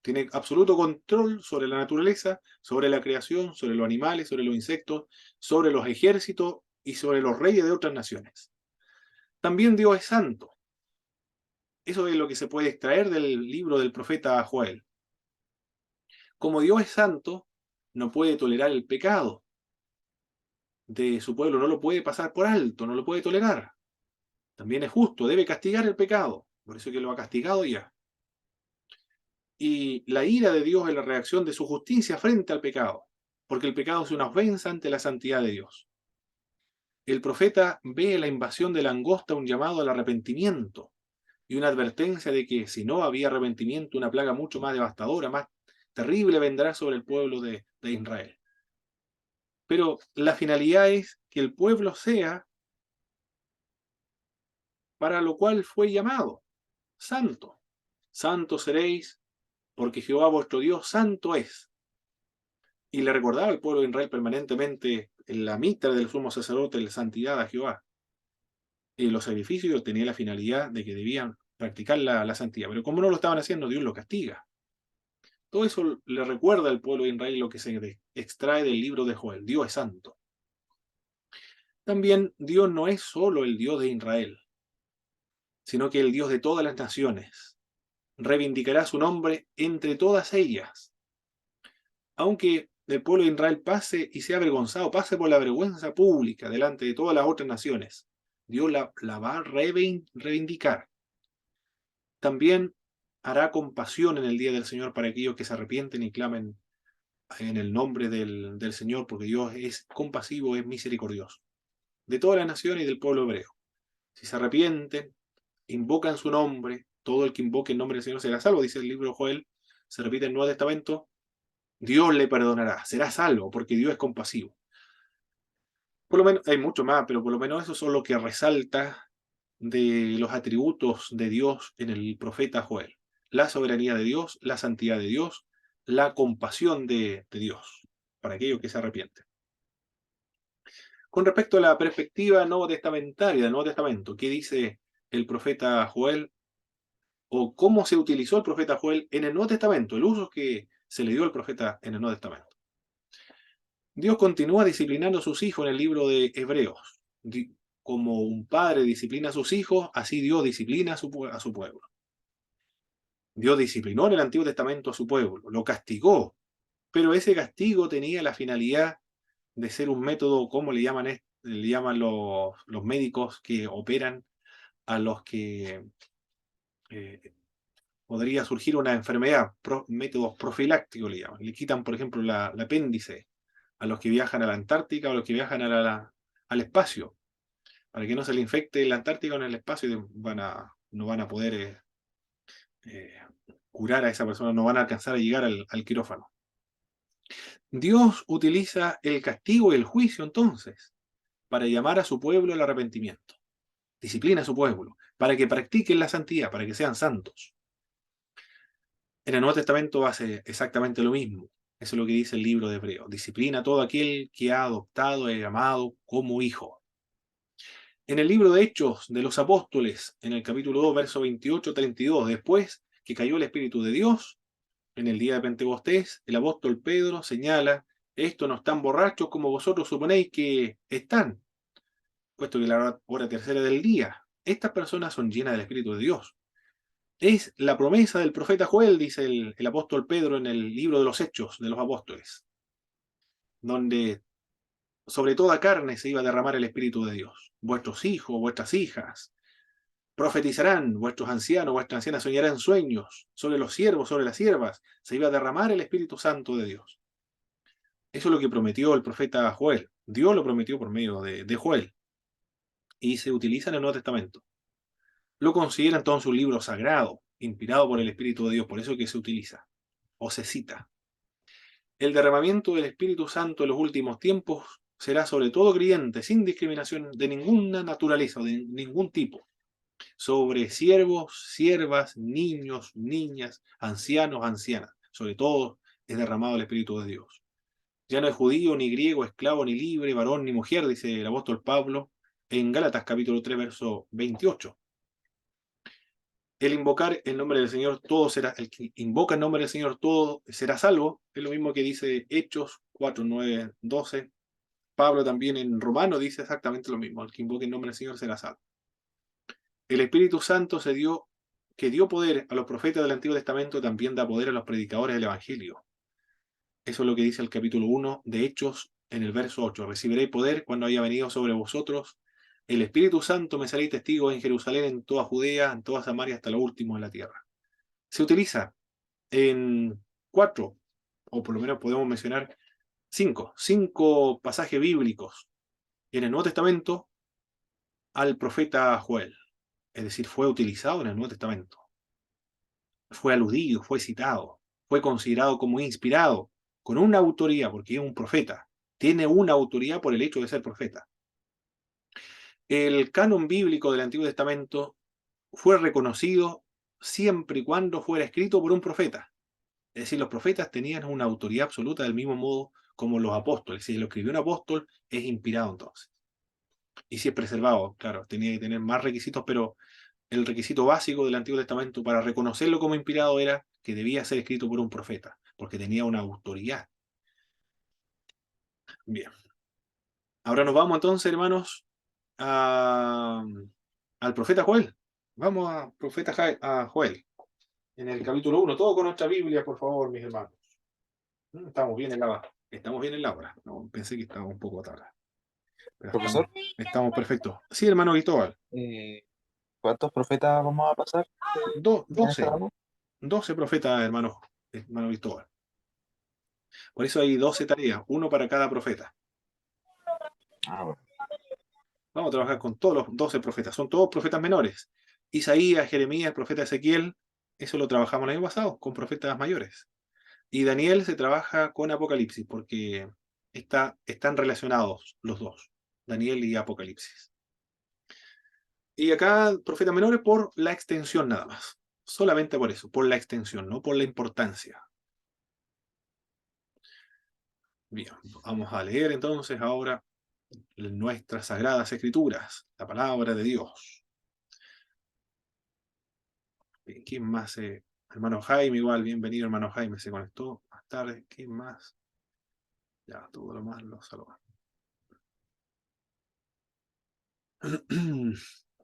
Tiene absoluto control sobre la naturaleza, sobre la creación, sobre los animales, sobre los insectos, sobre los ejércitos y sobre los reyes de otras naciones. También Dios es santo. Eso es lo que se puede extraer del libro del profeta Joel. Como Dios es santo, no puede tolerar el pecado de su pueblo, no lo puede pasar por alto, no lo puede tolerar. También es justo, debe castigar el pecado. Por eso que lo ha castigado ya. Y la ira de Dios es la reacción de su justicia frente al pecado, porque el pecado es una ofensa ante la santidad de Dios. El profeta ve la invasión de la langosta un llamado al arrepentimiento y una advertencia de que si no había arrepentimiento, una plaga mucho más devastadora, más terrible vendrá sobre el pueblo de Israel. Pero la finalidad es que el pueblo sea para lo cual fue llamado, santo. Santo seréis, porque Jehová vuestro Dios santo es. Y le recordaba al pueblo de Israel permanentemente en la mitra del sumo sacerdote la santidad a Jehová. Y los sacrificios tenían la finalidad de que debían practicar la santidad. Pero como no lo estaban haciendo, Dios lo castiga. Todo eso le recuerda al pueblo de Israel lo que se extrae del libro de Joel. Dios es santo. También Dios no es solo el Dios de Israel, sino que el Dios de todas las naciones. Reivindicará su nombre entre todas ellas. Aunque el pueblo de Israel pase y sea avergonzado, pase por la vergüenza pública delante de todas las otras naciones, Dios la va a reivindicar. También hará compasión en el día del Señor para aquellos que se arrepienten y clamen en el nombre del Señor, porque Dios es compasivo, es misericordioso. De todas las naciones y del pueblo hebreo. Si se arrepienten, invocan su nombre, todo el que invoque el nombre del Señor será salvo, dice el libro de Joel, se repite en el Nuevo Testamento, Dios le perdonará, será salvo, porque Dios es compasivo. Por lo menos, hay mucho más, pero por lo menos eso es lo que resalta de los atributos de Dios en el profeta Joel. La soberanía de Dios, la santidad de Dios, la compasión de Dios, para aquellos que se arrepienten. Con respecto a la perspectiva nuevo testamentaria del Nuevo Testamento, ¿qué dice el profeta Joel? ¿O cómo se utilizó el profeta Joel en el Nuevo Testamento? El uso que se le dio al profeta en el Nuevo Testamento. Dios continúa disciplinando a sus hijos en el libro de Hebreos. Como un padre disciplina a sus hijos, así Dios disciplina a su pueblo. Dios disciplinó en el Antiguo Testamento a su pueblo, lo castigó, pero ese castigo tenía la finalidad de ser un método, ¿cómo le llaman los médicos que operan a los que podría surgir una enfermedad? Métodos profilácticos le llaman. Le quitan, por ejemplo, el apéndice a los que viajan a la Antártica o a los que viajan al espacio, para que no se le infecte la Antártica o en el espacio y no van a poder curar a esa persona, no van a alcanzar a llegar al quirófano. Dios utiliza el castigo y el juicio entonces para llamar a su pueblo al arrepentimiento. Disciplina a su pueblo para que practiquen la santidad, para que sean santos. En el Nuevo Testamento hace exactamente lo mismo. Eso es lo que dice el libro de Hebreos. Disciplina a todo aquel que ha adoptado y amado como hijo. En el libro de Hechos de los Apóstoles, en el capítulo 2, verso 28-32, después que cayó el Espíritu de Dios, en el día de Pentecostés, el apóstol Pedro señala, estos no están borrachos como vosotros suponéis que están, puesto que la hora tercera del día. Estas personas son llenas del Espíritu de Dios. Es la promesa del profeta Joel, dice el apóstol Pedro en el libro de los Hechos de los Apóstoles, donde sobre toda carne se iba a derramar el Espíritu de Dios. Vuestros hijos, vuestras hijas, profetizarán, vuestros ancianos, vuestras ancianas soñarán sueños, sobre los siervos, sobre las siervas, se iba a derramar el Espíritu Santo de Dios. Eso es lo que prometió el profeta Joel. Dios lo prometió por medio de Joel. Y se utiliza en el Nuevo Testamento. Lo considera entonces un libro sagrado, inspirado por el Espíritu de Dios, por eso que se utiliza, o se cita. El derramamiento del Espíritu Santo en los últimos tiempos será sobre todo creyente, sin discriminación de ninguna naturaleza o de ningún tipo, sobre siervos, siervas, niños, niñas, ancianos, ancianas. Sobre todo es derramado el Espíritu de Dios. Ya no es judío, ni griego, esclavo, ni libre, varón, ni mujer, dice el apóstol Pablo en Gálatas capítulo 3, verso 28. El invocar el nombre del Señor, todo será, el que invoca el nombre del Señor, todo será salvo. Es lo mismo que dice Hechos 4, 9, 12. Pablo también en Romano dice exactamente lo mismo. El que invoque el nombre del Señor será salvo. El Espíritu Santo que dio poder a los profetas del Antiguo Testamento, también da poder a los predicadores del Evangelio. Eso es lo que dice el capítulo 1 de Hechos en el verso 8. Recibiréis poder cuando haya venido sobre vosotros el Espíritu Santo, me seréis testigos en Jerusalén, en toda Judea, en toda Samaria, hasta lo último de la tierra. Se utiliza en 4, o por lo menos podemos mencionar 5 pasajes bíblicos en el Nuevo Testamento al profeta Joel. Es decir, fue utilizado en el Nuevo Testamento. Fue aludido, fue citado, fue considerado como inspirado, con una autoría, porque es un profeta. Tiene una autoría por el hecho de ser profeta. El canon bíblico del Antiguo Testamento fue reconocido siempre y cuando fuera escrito por un profeta. Es decir, los profetas tenían una autoridad absoluta del mismo modo como los apóstoles. Si lo escribió un apóstol, es inspirado entonces. Y si es preservado, claro, tenía que tener más requisitos, pero el requisito básico del Antiguo Testamento para reconocerlo como inspirado era que debía ser escrito por un profeta, porque tenía una autoridad. Bien. Ahora nos vamos entonces, hermanos, al profeta Joel. Vamos a a Joel, en el capítulo 1, todo con nuestra Biblia, por favor, mis hermanos. Estamos bien en la hora. No, pensé que estaba un poco tarde. Pero
Profesor,
estamos perfectos. Sí, hermano Cristóbal.
¿cuántos profetas vamos a pasar en esta
12.
rama?
12 profetas, hermano Cristóbal. Por eso hay 12 tareas, uno para cada profeta.
Ah, bueno.
Vamos a trabajar con todos los 12 profetas. Son todos profetas menores. Isaías, Jeremías, el profeta Ezequiel, eso lo trabajamos el año pasado, con profetas mayores. Y Daniel se trabaja con Apocalipsis, porque están relacionados los dos, Daniel y Apocalipsis. Y acá, profetas menores por la extensión nada más. Solamente por eso, por la extensión, no por la importancia. Bien, vamos a leer entonces ahora nuestras sagradas escrituras, la palabra de Dios. Bien, ¿quién más? Hermano Jaime, igual, bienvenido, hermano Jaime, se conectó más tarde. ¿Quién más? Ya, todo lo más lo saludo.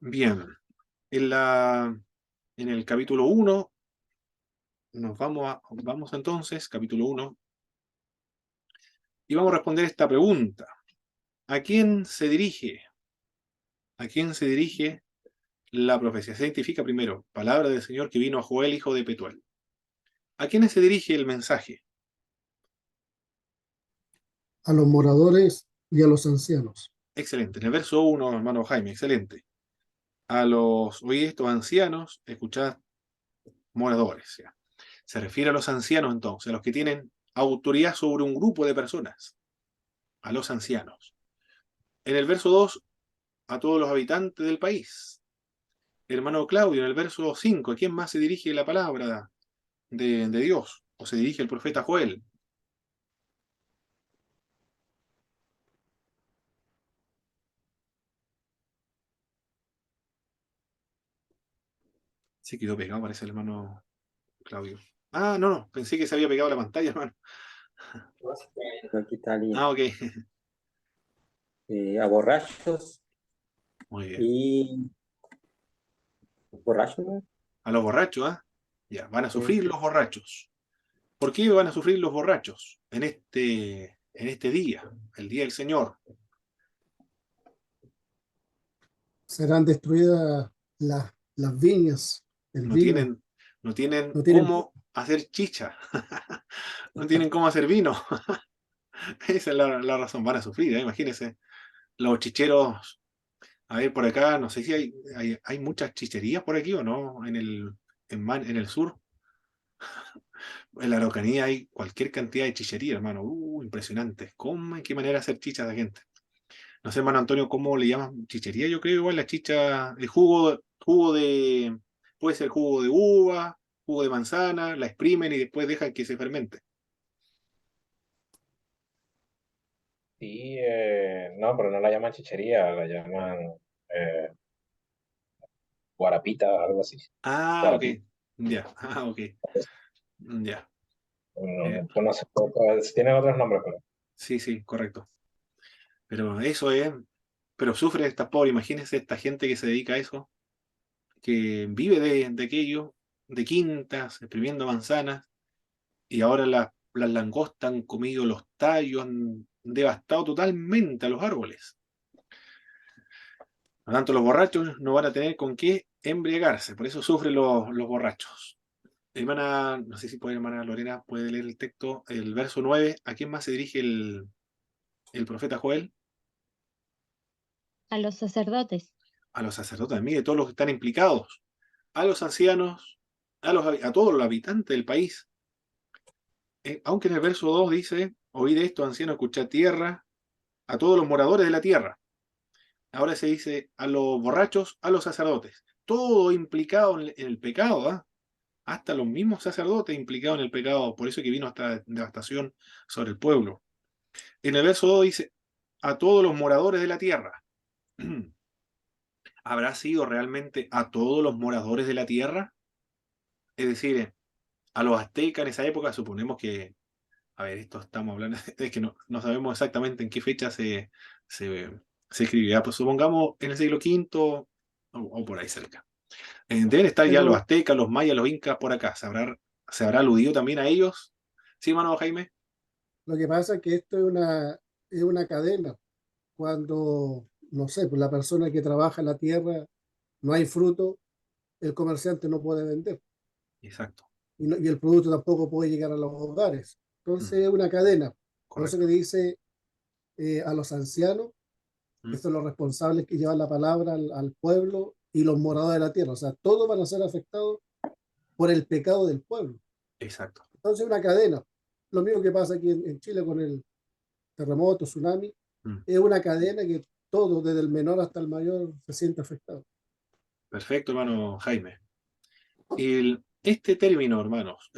Bien, en el capítulo 1, vamos entonces, capítulo 1, y vamos a responder esta pregunta. ¿A quién se dirige? ¿A quién se dirige la profecía? Se identifica primero, palabra del Señor que vino a Joel, hijo de Petuel. ¿A quiénes se dirige el mensaje?
A los moradores y a los ancianos.
Excelente. En el verso 1, hermano Jaime, excelente. Oí estos ancianos, escuchad, moradores. Ya. Se refiere a los ancianos entonces, a los que tienen autoridad sobre un grupo de personas, a los ancianos. En el verso 2, a todos los habitantes del país. Hermano Claudio, en el verso 5, ¿a quién más se dirige la palabra de Dios? ¿O se dirige el profeta Joel? Se quedó pegado, parece el hermano Claudio. Ah, no, pensé que se había pegado la pantalla, hermano.
Aquí está bien.
Ah, ok.
A borrachos
Muy bien.
y borrachos, ¿no?
A los borrachos, ¿ah? Ya, van a
Sí.
sufrir los borrachos. ¿Por qué van a sufrir los borrachos en este día, el día del Señor?
Serán destruidas las viñas, el
No
vino.
tienen, no tienen
No tienen,
cómo hacer chicha. No tienen cómo hacer vino. Esa es la razón. Van a sufrir, ¿eh? Imagínense. Los chicheros, a ver, por acá, no sé si hay muchas chicherías por aquí o no, en el sur. En la Araucanía hay cualquier cantidad de chichería, hermano. Impresionante. ¿Cómo? ¿En qué manera hacer chichas de gente? No sé, hermano Antonio, ¿cómo le llaman chichería? Yo creo igual la chicha, el jugo de, puede ser jugo de uva, jugo de manzana, la exprimen y después dejan que se fermente.
Sí, no, pero no la llaman chichería, la llaman eh, guarapita, algo así.
Ah, ok.
Guarapita.
Ya, ok. Ya.
Pues no sé, tienen otros nombres, pero
Sí, sí, correcto. Pero eso es, pero sufre estas pobres, imagínense esta gente que se dedica a eso, que vive de aquello, de quintas, exprimiendo manzanas, y ahora las langostas han comido los tallos, han devastado totalmente a los árboles. Por lo tanto, los borrachos no van a tener con qué embriagarse, por eso sufren los borrachos. Hermana, no sé si puede, hermana Lorena, puede leer el texto, el verso 9. ¿A quién más se dirige el profeta Joel?
A los sacerdotes.
A los sacerdotes, mire, todos los que están implicados, a los ancianos, a todos los habitantes del país. Aunque en el verso 2 dice, oíd esto, ancianos, escuchad tierra, a todos los moradores de la tierra. Ahora se dice a los borrachos, a los sacerdotes. Todo implicado en el pecado, ¿ah? Hasta los mismos sacerdotes implicados en el pecado, por eso que vino esta devastación sobre el pueblo. En el verso 2 dice, a todos los moradores de la tierra. ¿Habrá sido realmente a todos los moradores de la tierra? Es decir, a los aztecas en esa época, suponemos que, a ver, esto estamos hablando, es que no sabemos exactamente en qué fecha se, se escribía, pues supongamos en el siglo V o por ahí cerca. Deben estar ya los
Pero
aztecas, los mayas, los incas por acá. Se habrá aludido también a ellos? ¿Sí, hermano Jaime?
lo que pasa es que esto es una cadena. Cuando, no sé, pues la persona que trabaja en la tierra no hay fruto, el comerciante no puede vender
Exacto.
y el producto tampoco puede llegar a los hogares. Entonces
Mm,
es una cadena. Por eso
correcto.
que dice a los ancianos, que
Mm,
son los responsables que llevan la palabra al pueblo y los moradores de la tierra. O sea, todos van a ser afectados por el pecado del pueblo.
exacto.
Entonces es una cadena. Lo mismo que pasa aquí en Chile con el terremoto, tsunami,
Mm,
es una cadena que todo, desde el menor hasta el mayor, se siente afectado.
perfecto, hermano Jaime. Este término, hermanos,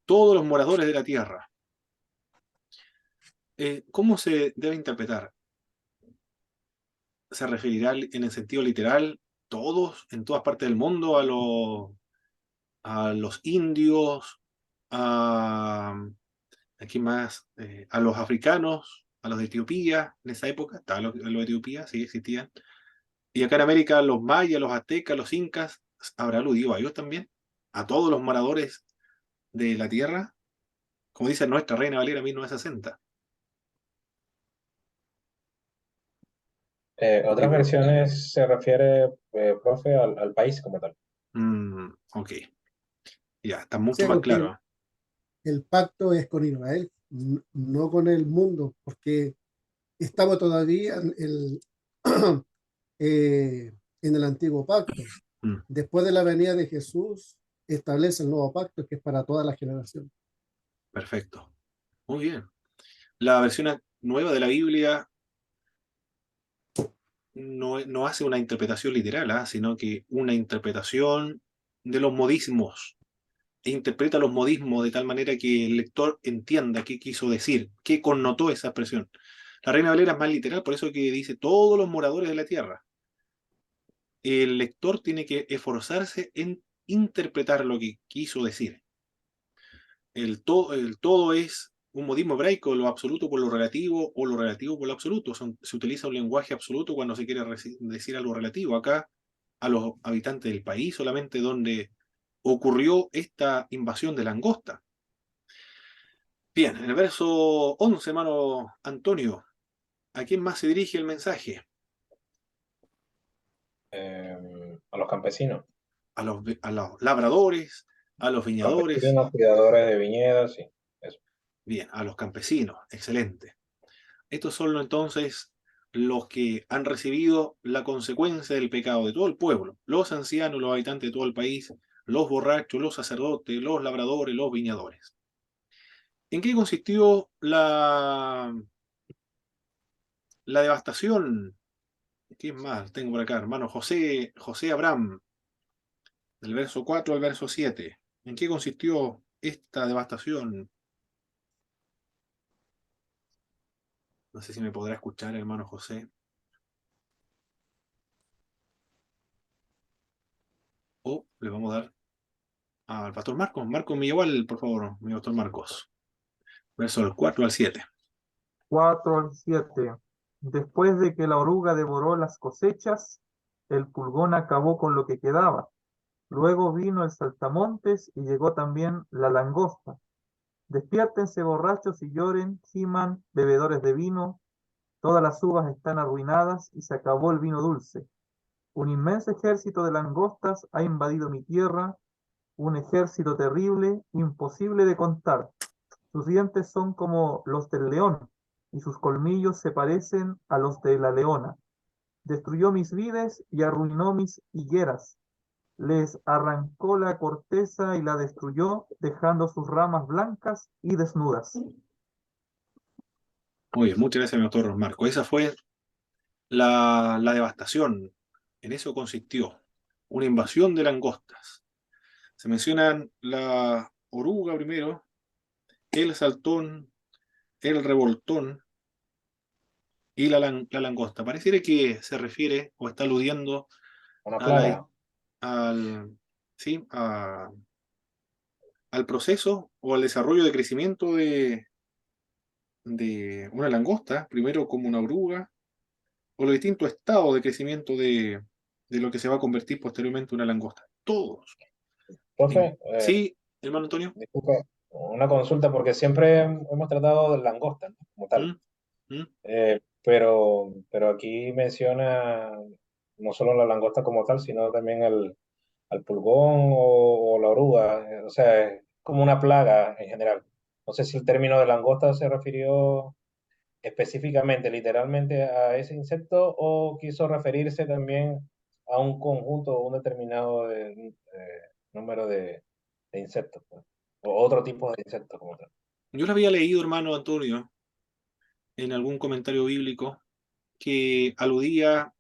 todos los moradores de la tierra, ¿cómo se debe interpretar? ¿Se referirá en el sentido literal todos, en todas partes del mundo, a los indios, a quién más, a los africanos, a los de Etiopía, en esa época, estaban los de Etiopía, sí existían, y acá en América los mayas, los aztecas, los incas, ¿habrá aludido a ellos también? ¿A todos los moradores de la tierra? Como dice nuestra Reina Valera 1960.
otras versiones se refiere, profe, al país como tal.
Ok, ya, está mucho
Sí,
más
porque
claro. ¿Eh?
el pacto es con Israel, no con el mundo, porque estamos todavía en el antiguo pacto.
Mm,
Después de la venida de Jesús, establece el nuevo pacto que es para toda la generación.
perfecto. Muy bien. La versión nueva de la Biblia no hace una interpretación literal, ¿ah? Sino que una interpretación de los modismos. E interpreta los modismos de tal manera que el lector entienda qué quiso decir, qué connotó esa expresión. La Reina Valera es más literal, por eso que dice todos los moradores de la tierra. El lector tiene que esforzarse en interpretar lo que quiso decir. El todo es un modismo hebraico, lo absoluto por lo relativo o lo relativo por lo absoluto. Se utiliza un lenguaje absoluto cuando se quiere decir algo relativo. Acá, a los habitantes del país, solamente donde ocurrió esta invasión de langosta. Bien, en el verso 11, hermano Antonio, ¿a quién más se dirige el mensaje?
A los campesinos.
A los labradores, a los viñadores,
Campesinos, cuidadores de viñedos, sí. Eso.
bien, a los campesinos, excelente. Estos son entonces los que han recibido la consecuencia del pecado de todo el pueblo, los ancianos, los habitantes de todo el país, los borrachos, los sacerdotes, los labradores, los viñadores. ¿En qué consistió la devastación? ¿Quién más tengo por acá? Hermano José Abraham, del verso 4 al verso 7. ¿En qué consistió esta devastación? No sé si me podrá escuchar, hermano José. O le vamos a dar al pastor Marcos. Marcos Milligual, por favor, mi pastor Marcos. Verso del 4 al 7.
4 al 7. Después de que la oruga devoró las cosechas, el pulgón acabó con lo que quedaba. Luego vino el saltamontes y llegó también la langosta. Despiértense borrachos y lloren, giman, bebedores de vino. Todas las uvas están arruinadas y se acabó el vino dulce. Un inmenso ejército de langostas ha invadido mi tierra, un ejército terrible, imposible de contar. Sus dientes son como los del león, y sus colmillos se parecen a los de la leona. Destruyó mis vides y arruinó mis higueras. Les arrancó la corteza y la destruyó, dejando sus ramas blancas y desnudas.
Muy bien, muchas gracias, mi pastor Marcos. Esa fue la devastación. En eso consistió. Una invasión de langostas. Se mencionan la oruga primero, el saltón, el revoltón y la langosta. Pareciera que se refiere o está aludiendo
Una
a
plaga.
¿sí? Al proceso o al desarrollo de crecimiento de una langosta, primero como una oruga, o los distintos estados de crecimiento de lo que se va a convertir posteriormente en una langosta. Todos.
Profe,
Sí, hermano Antonio.
disculpa, una consulta porque siempre hemos tratado de langosta, ¿no? Como tal.
¿Mm?
Pero aquí menciona no solo la langosta como tal, sino también al pulgón o la oruga. O sea, es como una plaga en general. No sé si el término de langosta se refirió específicamente, literalmente a ese insecto o quiso referirse también a un conjunto o un determinado número de insectos, pues, o otro tipo de insectos como tal.
Yo lo había leído, hermano Antonio, en algún comentario bíblico que aludía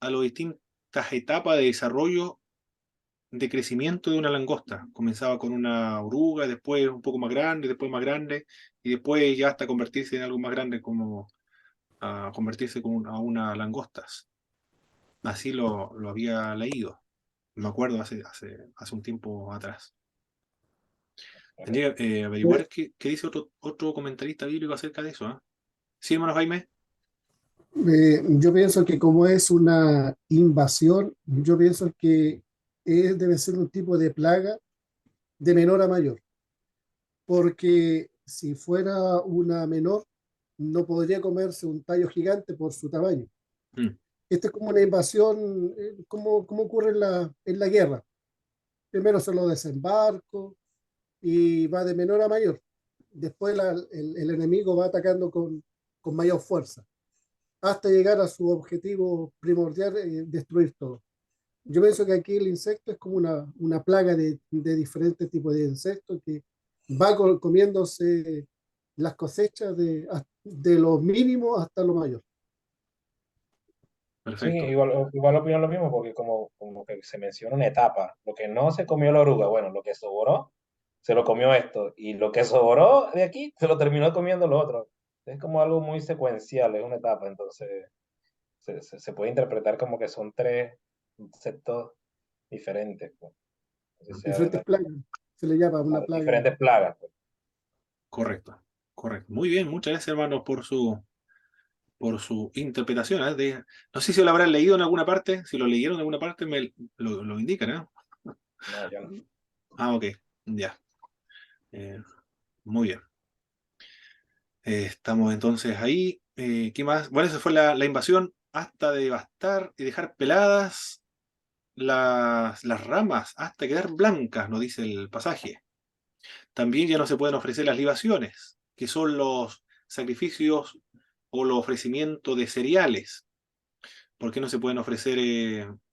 a las distintas etapas de desarrollo de crecimiento de una langosta. Comenzaba con una oruga, después un poco más grande, después más grande, y después ya hasta convertirse en algo más grande como a convertirse a una langostas. Así lo había leído. Me acuerdo hace un tiempo atrás. Tendría que averiguar qué dice otro comentarista bíblico acerca de eso. ¿Eh? Sí, hermano Jaime.
Yo pienso que como es una invasión, yo pienso que debe ser un tipo de plaga de menor a mayor, porque si fuera una menor, no podría comerse un tallo gigante por su tamaño.
Mm,
Esta es como una invasión, como ocurre en la guerra. Primero son los desembarcos y va de menor a mayor. Después el enemigo va atacando con mayor fuerza, hasta llegar a su objetivo primordial, destruir todo. Yo pienso que aquí el insecto es como una plaga de diferentes tipos de insectos que va comiéndose las cosechas de lo mínimo hasta lo mayor.
Sí,
perfecto.
igual opino lo mismo, porque como que se menciona una etapa. Lo que no se comió la oruga, bueno, lo que sobró, se lo comió esto. Y lo que sobró de aquí, se lo terminó comiendo lo otro. Es como algo muy secuencial, es una etapa. Entonces, se puede interpretar como que son tres insectos diferentes, pues. Así sea
Diferentes plagas, se le llama una plaga.
diferentes plagas, pues.
Correcto. Correcto. Muy bien, muchas gracias, hermanos, por su interpretación. ¿Eh? No sé si lo habrán leído en alguna parte. Si lo leyeron en alguna parte, me lo indican. ¿Eh?
No, yo no.
Ah, ok. Ya. Muy bien. Estamos entonces ahí. ¿Qué más? Bueno, esa fue la invasión hasta devastar y dejar peladas las ramas hasta quedar blancas, nos dice el pasaje. También ya no se pueden ofrecer las libaciones, que son los sacrificios o los ofrecimientos de cereales. ¿Por qué no se pueden ofrecer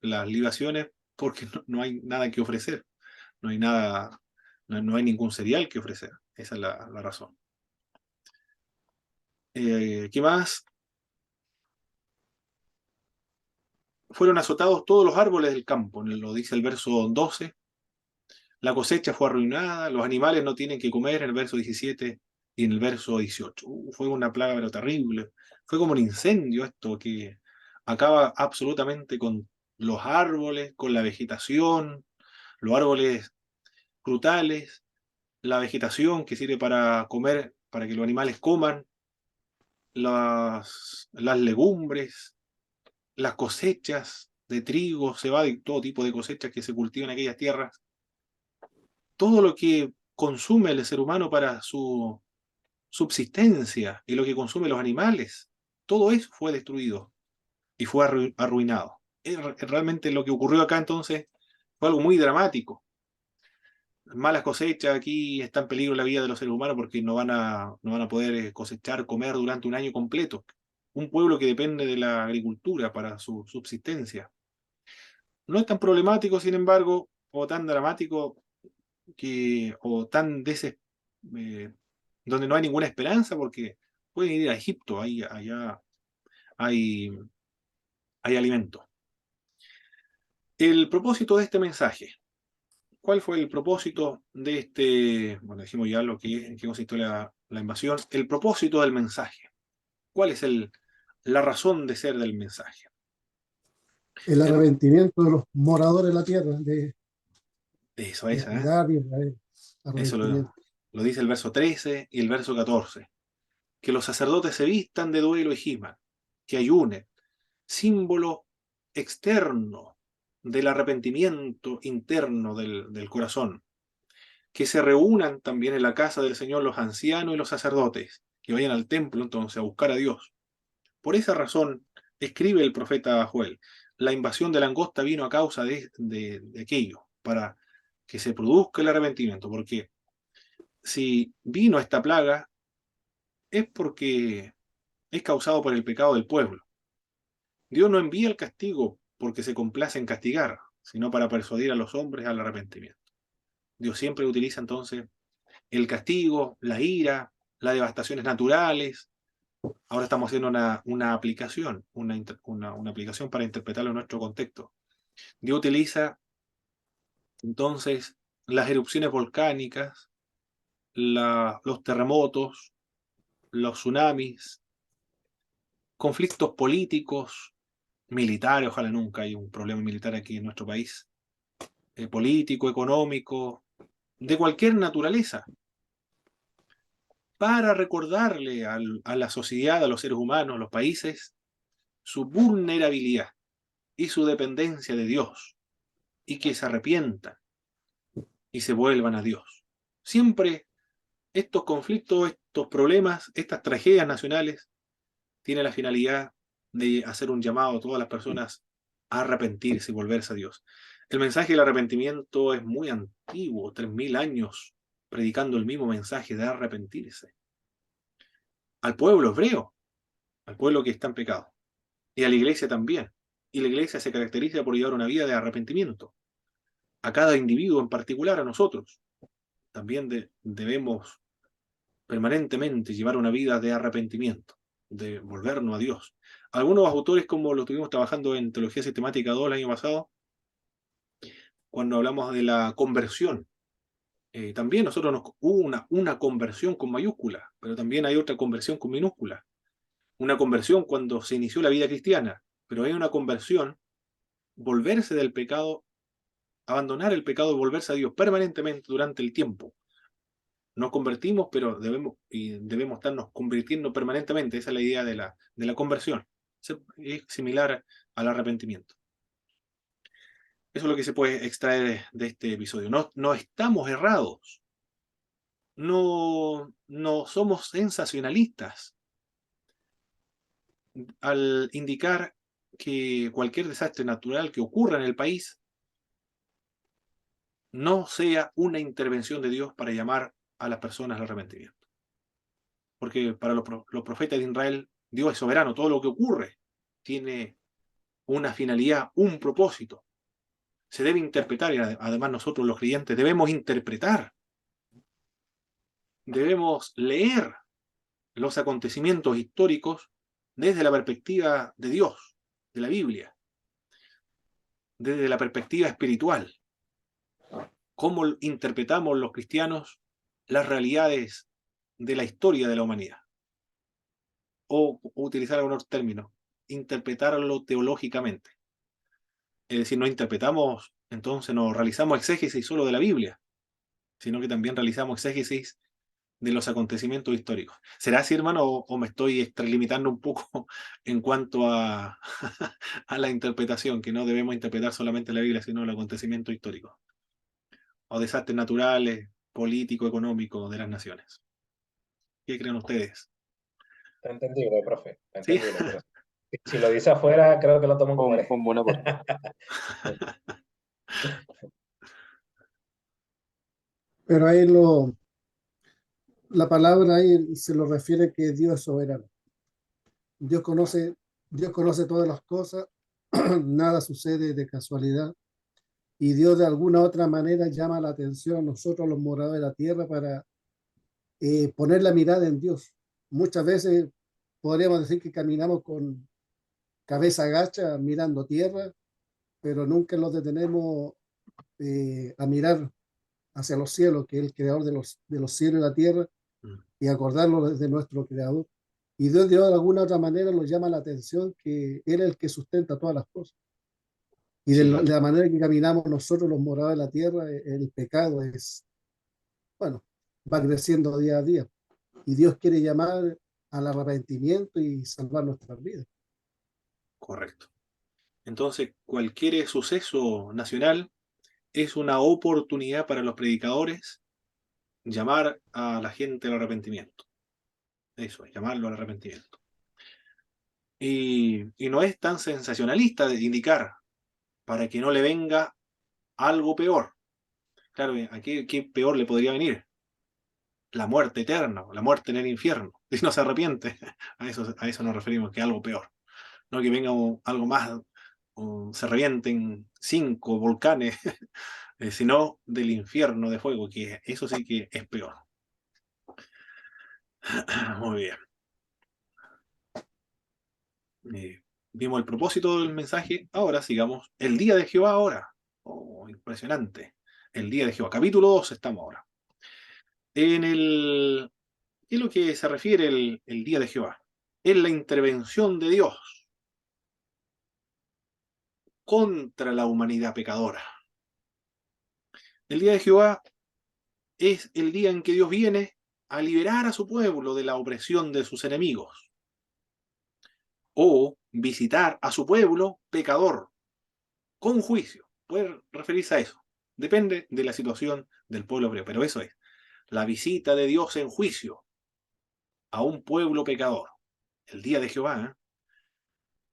las libaciones? Porque no hay nada que ofrecer. no hay nada, no hay ningún cereal que ofrecer. Esa es la razón. ¿Qué más? Fueron azotados todos los árboles del campo, lo dice el verso 12. La cosecha fue arruinada, los animales no tienen que comer, en el verso 17 y en el verso 18. Fue una plaga pero terrible. Fue como un incendio esto que acaba absolutamente con los árboles, con la vegetación, los árboles frutales, la vegetación que sirve para comer, para que los animales coman, las legumbres, las cosechas de trigo, cebada y todo tipo de cosechas que se cultivan en aquellas tierras. Todo lo que consume el ser humano para su subsistencia y lo que consumen los animales, todo eso fue destruido y fue arruinado. Realmente lo que ocurrió acá entonces fue algo muy dramático. Malas cosechas, aquí está en peligro la vida de los seres humanos porque no van a poder cosechar, comer durante un año completo. Un pueblo que depende de la agricultura para su subsistencia. No es tan problemático, sin embargo, o tan dramático o tan donde no hay ninguna esperanza, porque pueden ir a Egipto, allá hay alimento. El propósito de este mensaje. ¿Cuál fue el propósito de este? Bueno, dijimos ya en qué consistió la invasión. El propósito del mensaje. ¿Cuál es la razón de ser del mensaje?
El arrepentimiento de los moradores de la tierra,
Eso
de
es,
Judá, de Israel.
eso
Arrepentimiento.
lo dice el verso 13 y el verso 14. Que los sacerdotes se vistan de duelo y giman, que ayunen, símbolo externo del arrepentimiento interno del corazón, que se reúnan también en la casa del Señor los ancianos y los sacerdotes, que vayan al templo entonces a buscar a Dios. Por esa razón, escribe el profeta Joel, la invasión de langosta vino a causa de aquello, para que se produzca el arrepentimiento, porque si vino esta plaga es porque es causado por el pecado del pueblo. Dios no envía el castigo porque se complace en castigar, sino para persuadir a los hombres al arrepentimiento. Dios siempre utiliza entonces el castigo, la ira, las devastaciones naturales. Ahora estamos haciendo una aplicación, una aplicación para interpretarlo en nuestro contexto. Dios utiliza entonces las erupciones volcánicas, los terremotos, los tsunamis, conflictos políticos, militares, ojalá nunca haya un problema militar aquí en nuestro país, político, económico, de cualquier naturaleza, para recordarle a la sociedad, a los seres humanos, a los países, su vulnerabilidad y su dependencia de Dios, y que se arrepientan y se vuelvan a Dios. Siempre estos conflictos, estos problemas, estas tragedias nacionales, tienen la finalidad de hacer un llamado a todas las personas a arrepentirse y volverse a Dios. El mensaje del arrepentimiento es muy antiguo, 3000 años predicando el mismo mensaje de arrepentirse. Al pueblo hebreo, al pueblo que está en pecado, y a la iglesia también. Y la iglesia se caracteriza por llevar una vida de arrepentimiento. A cada individuo en particular, a nosotros, también debemos permanentemente llevar una vida de arrepentimiento, de volvernos a Dios. Algunos autores, como lo estuvimos trabajando en Teología Sistemática 2 el año pasado, cuando hablamos de la conversión, también nosotros hubo una conversión con mayúscula, pero también hay otra conversión con minúscula. Una conversión cuando se inició la vida cristiana, pero hay una conversión, volverse del pecado, abandonar el pecado y volverse a Dios permanentemente durante el tiempo. Nos convertimos, pero debemos estarnos convirtiendo permanentemente. Esa es la idea de la conversión. Es similar al arrepentimiento. Eso es lo que se puede extraer de este episodio. No estamos errados. No somos sensacionalistas al indicar que cualquier desastre natural que ocurra en el país no sea una intervención de Dios para llamar a las personas al arrepentimiento. Porque para los profetas de Israel, Dios es soberano. Todo lo que ocurre tiene una finalidad, un propósito. se debe interpretar, y además nosotros los creyentes debemos interpretar, debemos leer los acontecimientos históricos desde la perspectiva de Dios, de la Biblia, desde la perspectiva espiritual. ¿Cómo interpretamos los cristianos las realidades de la historia de la humanidad? O utilizar algunos términos, interpretarlo teológicamente. Es decir, no interpretamos, entonces no realizamos exégesis solo de la Biblia, sino que también realizamos exégesis de los acontecimientos históricos. ¿Será así, hermano, o me estoy extralimitando un poco en cuanto a, a la interpretación, que no debemos interpretar solamente la Biblia, sino los acontecimientos históricos, o desastres naturales, políticos, económicos de las naciones? ¿Qué creen ustedes?
Está entendible, profe. Está
¿Sí?
entendible. Pero si lo dice afuera, creo que lo toman como hereje.
Un buen aporte.
Pero ahí la palabra ahí se lo refiere que Dios es soberano. Dios conoce, Dios conoce todas las cosas, nada sucede de casualidad. Y Dios de alguna otra manera llama la atención a nosotros, los moradores de la tierra, para poner la mirada en Dios. Muchas veces podríamos decir que caminamos con cabeza agacha, mirando tierra, pero nunca nos detenemos a mirar hacia los cielos, que es el creador de los cielos y la tierra, y acordarnos de nuestro creador. Y Dios de alguna otra manera nos llama la atención que Él es el que sustenta todas las cosas. Y de
Sí.
la manera que caminamos nosotros, los moradores de la tierra, el pecado es, bueno, va creciendo día a día. Y Dios quiere llamar al arrepentimiento y salvar nuestras vidas.
Correcto. Entonces, cualquier suceso nacional es una oportunidad para los predicadores llamar a la gente al arrepentimiento. Eso, llamarlo al arrepentimiento. Y no es tan sensacionalista de indicar para que no le venga algo peor. Claro, ¿a qué peor le podría venir? La muerte eterna, la muerte en el infierno. Si no se arrepiente, a eso nos referimos, que algo peor. No que venga algo más, o se revienten 5 volcanes, sino del infierno de fuego, que eso sí que es peor. Muy bien. Vimos el propósito del mensaje, ahora sigamos. El día de Jehová ahora. Oh, impresionante. El día de Jehová. Capítulo 2 estamos ahora. ¿Qué es lo que se refiere el día de Jehová? Es la intervención de Dios contra la humanidad pecadora. El día de Jehová es el día en que Dios viene a liberar a su pueblo de la opresión de sus enemigos, o visitar a su pueblo pecador con juicio. Puede referirse a eso. Depende de la situación del pueblo hebreo, pero eso es la visita de Dios en juicio a un pueblo pecador. El día de Jehová, ¿eh?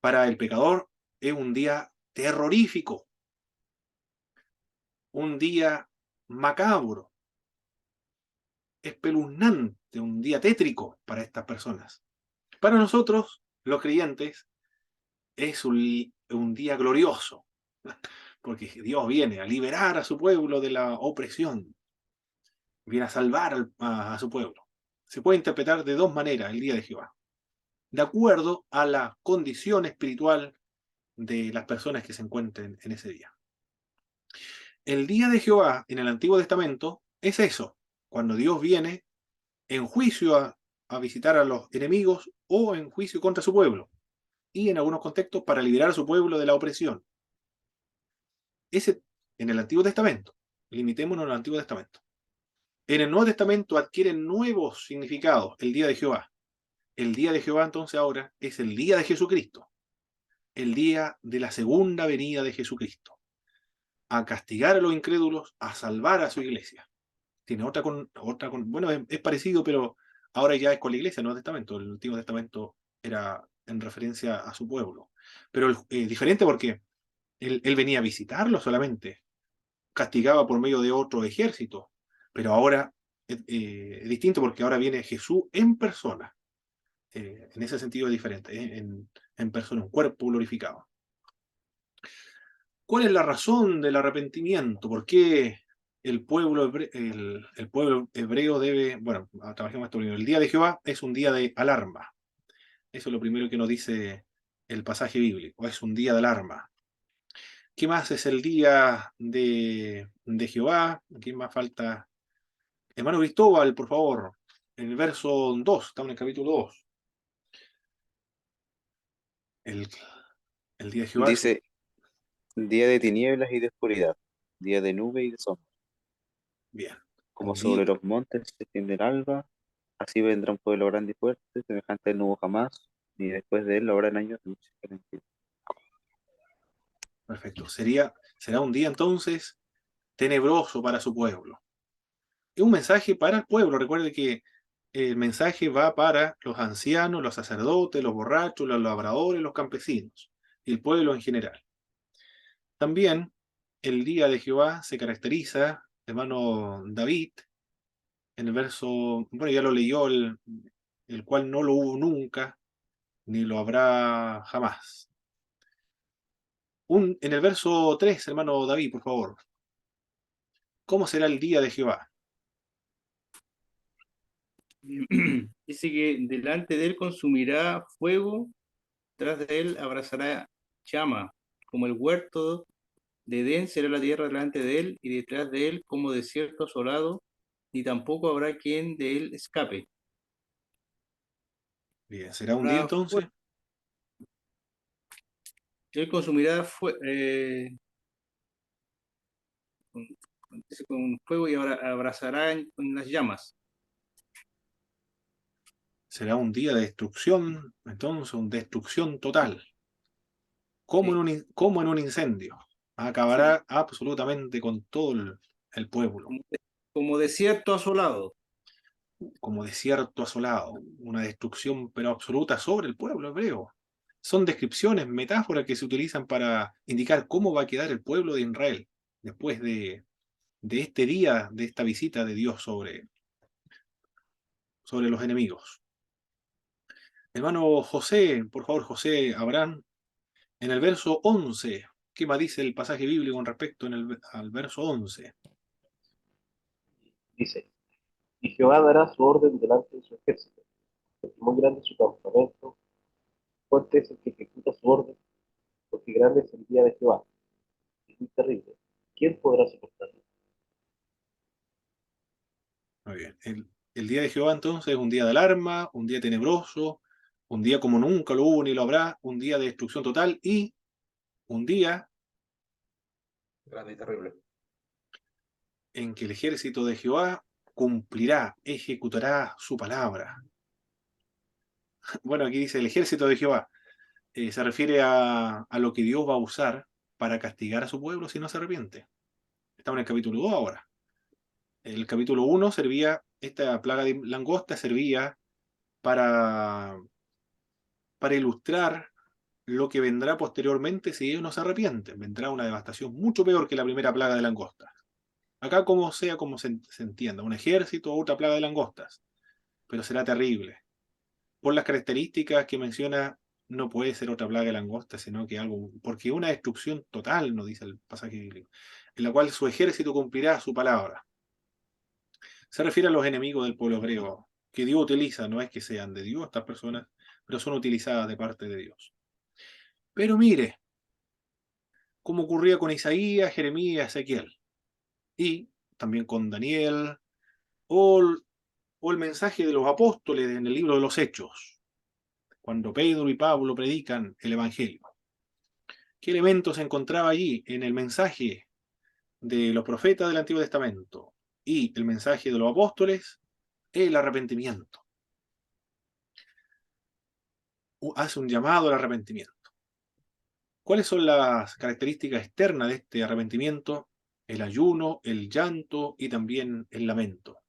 Para el pecador es un día terrorífico, un día macabro, espeluznante, un día tétrico para estas personas. Para nosotros, los creyentes, es un día glorioso, porque Dios viene a liberar a su pueblo de la opresión, viene a salvar a su pueblo. Se puede interpretar de dos maneras el día de Jehová, de acuerdo a la condición espiritual de las personas que se encuentren en ese día. El día de Jehová en el Antiguo Testamento es eso, cuando Dios viene en juicio a visitar a los enemigos o en juicio contra su pueblo, y en algunos contextos para liberar a su pueblo de la opresión. Ese en el Antiguo Testamento, limitémonos al Antiguo Testamento. En el Nuevo Testamento adquiere nuevos significados el día de Jehová. El día de Jehová entonces ahora es el día de Jesucristo, el día de la segunda venida de Jesucristo, a castigar a los incrédulos, a salvar a su iglesia. Tiene bueno, es parecido, pero ahora ya es con la iglesia, el Nuevo Testamento. El Antiguo Testamento era en referencia a su pueblo. Pero diferente porque él venía a visitarlo solamente, castigaba por medio de otro ejército, pero ahora es distinto porque ahora viene Jesús en persona. En ese sentido es diferente, en persona, un cuerpo glorificado. ¿Cuál es la razón del arrepentimiento? ¿Por qué el pueblo hebreo debe, bueno, trabajemos esto primero. El día de Jehová es un día de alarma. Eso es lo primero que nos dice el pasaje bíblico. Es un día de alarma. ¿Qué más es el día de Jehová? ¿Qué más falta? Hermano Cristóbal, por favor, en el verso 2, estamos en el capítulo 2. El día de Jehová es
Dice, día de tinieblas y de oscuridad, día de nube y de sombra,
bien.
como
Un día,
sobre los montes se extiende el alba, así vendrá un pueblo grande y fuerte, semejante al no hubo jamás, ni después de él lo habrá en años de mucha carencia.
perfecto. Será un día entonces tenebroso para su pueblo. Es un mensaje para el pueblo. Recuerde que el mensaje va para los ancianos, los sacerdotes, los borrachos, los labradores, los campesinos y el pueblo en general. También el día de Jehová se caracteriza, hermano David, en el verso, bueno, ya lo leyó, el cual no lo hubo nunca, ni lo habrá jamás. En el verso 3, hermano David, por favor. ¿Cómo será el día de Jehová?
Dice que delante de él consumirá fuego, tras de él abrazará llama, como el huerto de Edén será la tierra delante de él, y detrás de él como desierto asolado, ni tampoco habrá quien de él escape.
Bien, será un día
Habrá
entonces.
Él consumirá con fuego y abrazará con las llamas.
Será un día de destrucción, entonces, una destrucción total. Como,
Sí,
como en un incendio.
sí,
Acabará absolutamente con todo el pueblo.
como desierto asolado.
Como desierto asolado. Una destrucción pero absoluta sobre el pueblo hebreo. Son descripciones, metáforas que se utilizan para indicar cómo va a quedar el pueblo de Israel después de este día, de esta visita de Dios sobre los enemigos. Hermano José, por favor, José Abraham, en el verso 11, ¿qué más dice el pasaje bíblico con respecto al verso 11?
Dice, y Jehová dará su orden delante de su ejército, porque muy grande es su campamento, fuerte es el que ejecuta su orden, porque grande es el día de Jehová, es muy terrible. ¿Quién podrá soportarlo?
Muy bien. El día de Jehová entonces es un día de alarma, un día tenebroso, un día como nunca lo hubo ni lo habrá, un día de destrucción total y un día
Grande y terrible.
en que el ejército de Jehová cumplirá, ejecutará su palabra. Bueno, aquí dice el ejército de Jehová. Se refiere a lo que Dios va a usar para castigar a su pueblo si no se arrepiente. Estamos en el capítulo 2 ahora. El capítulo 1 servía, esta plaga de langosta servía para, para ilustrar lo que vendrá posteriormente si ellos no se arrepienten. Vendrá una devastación mucho peor que la primera plaga de langostas. Acá como sea, como se entienda, un ejército o otra plaga de langostas, pero será terrible. Por las características que menciona, no puede ser otra plaga de langosta, sino que algo, porque una destrucción total, nos dice el pasaje bíblico, en la cual su ejército cumplirá su palabra. Se refiere a los enemigos del pueblo hebreo, que Dios utiliza, no es que sean de Dios estas personas, pero son utilizadas de parte de Dios. Pero mire, como ocurría con Isaías, Jeremías, Ezequiel, y también con Daniel, o el mensaje de los apóstoles en el libro de los Hechos, cuando Pedro y Pablo predican el Evangelio. ¿Qué elementos se encontraba allí en el mensaje de los profetas del Antiguo Testamento y el mensaje de los apóstoles? El arrepentimiento. Hace un llamado al arrepentimiento. ¿Cuáles son las características externas de este arrepentimiento? El ayuno, el llanto y también el lamento.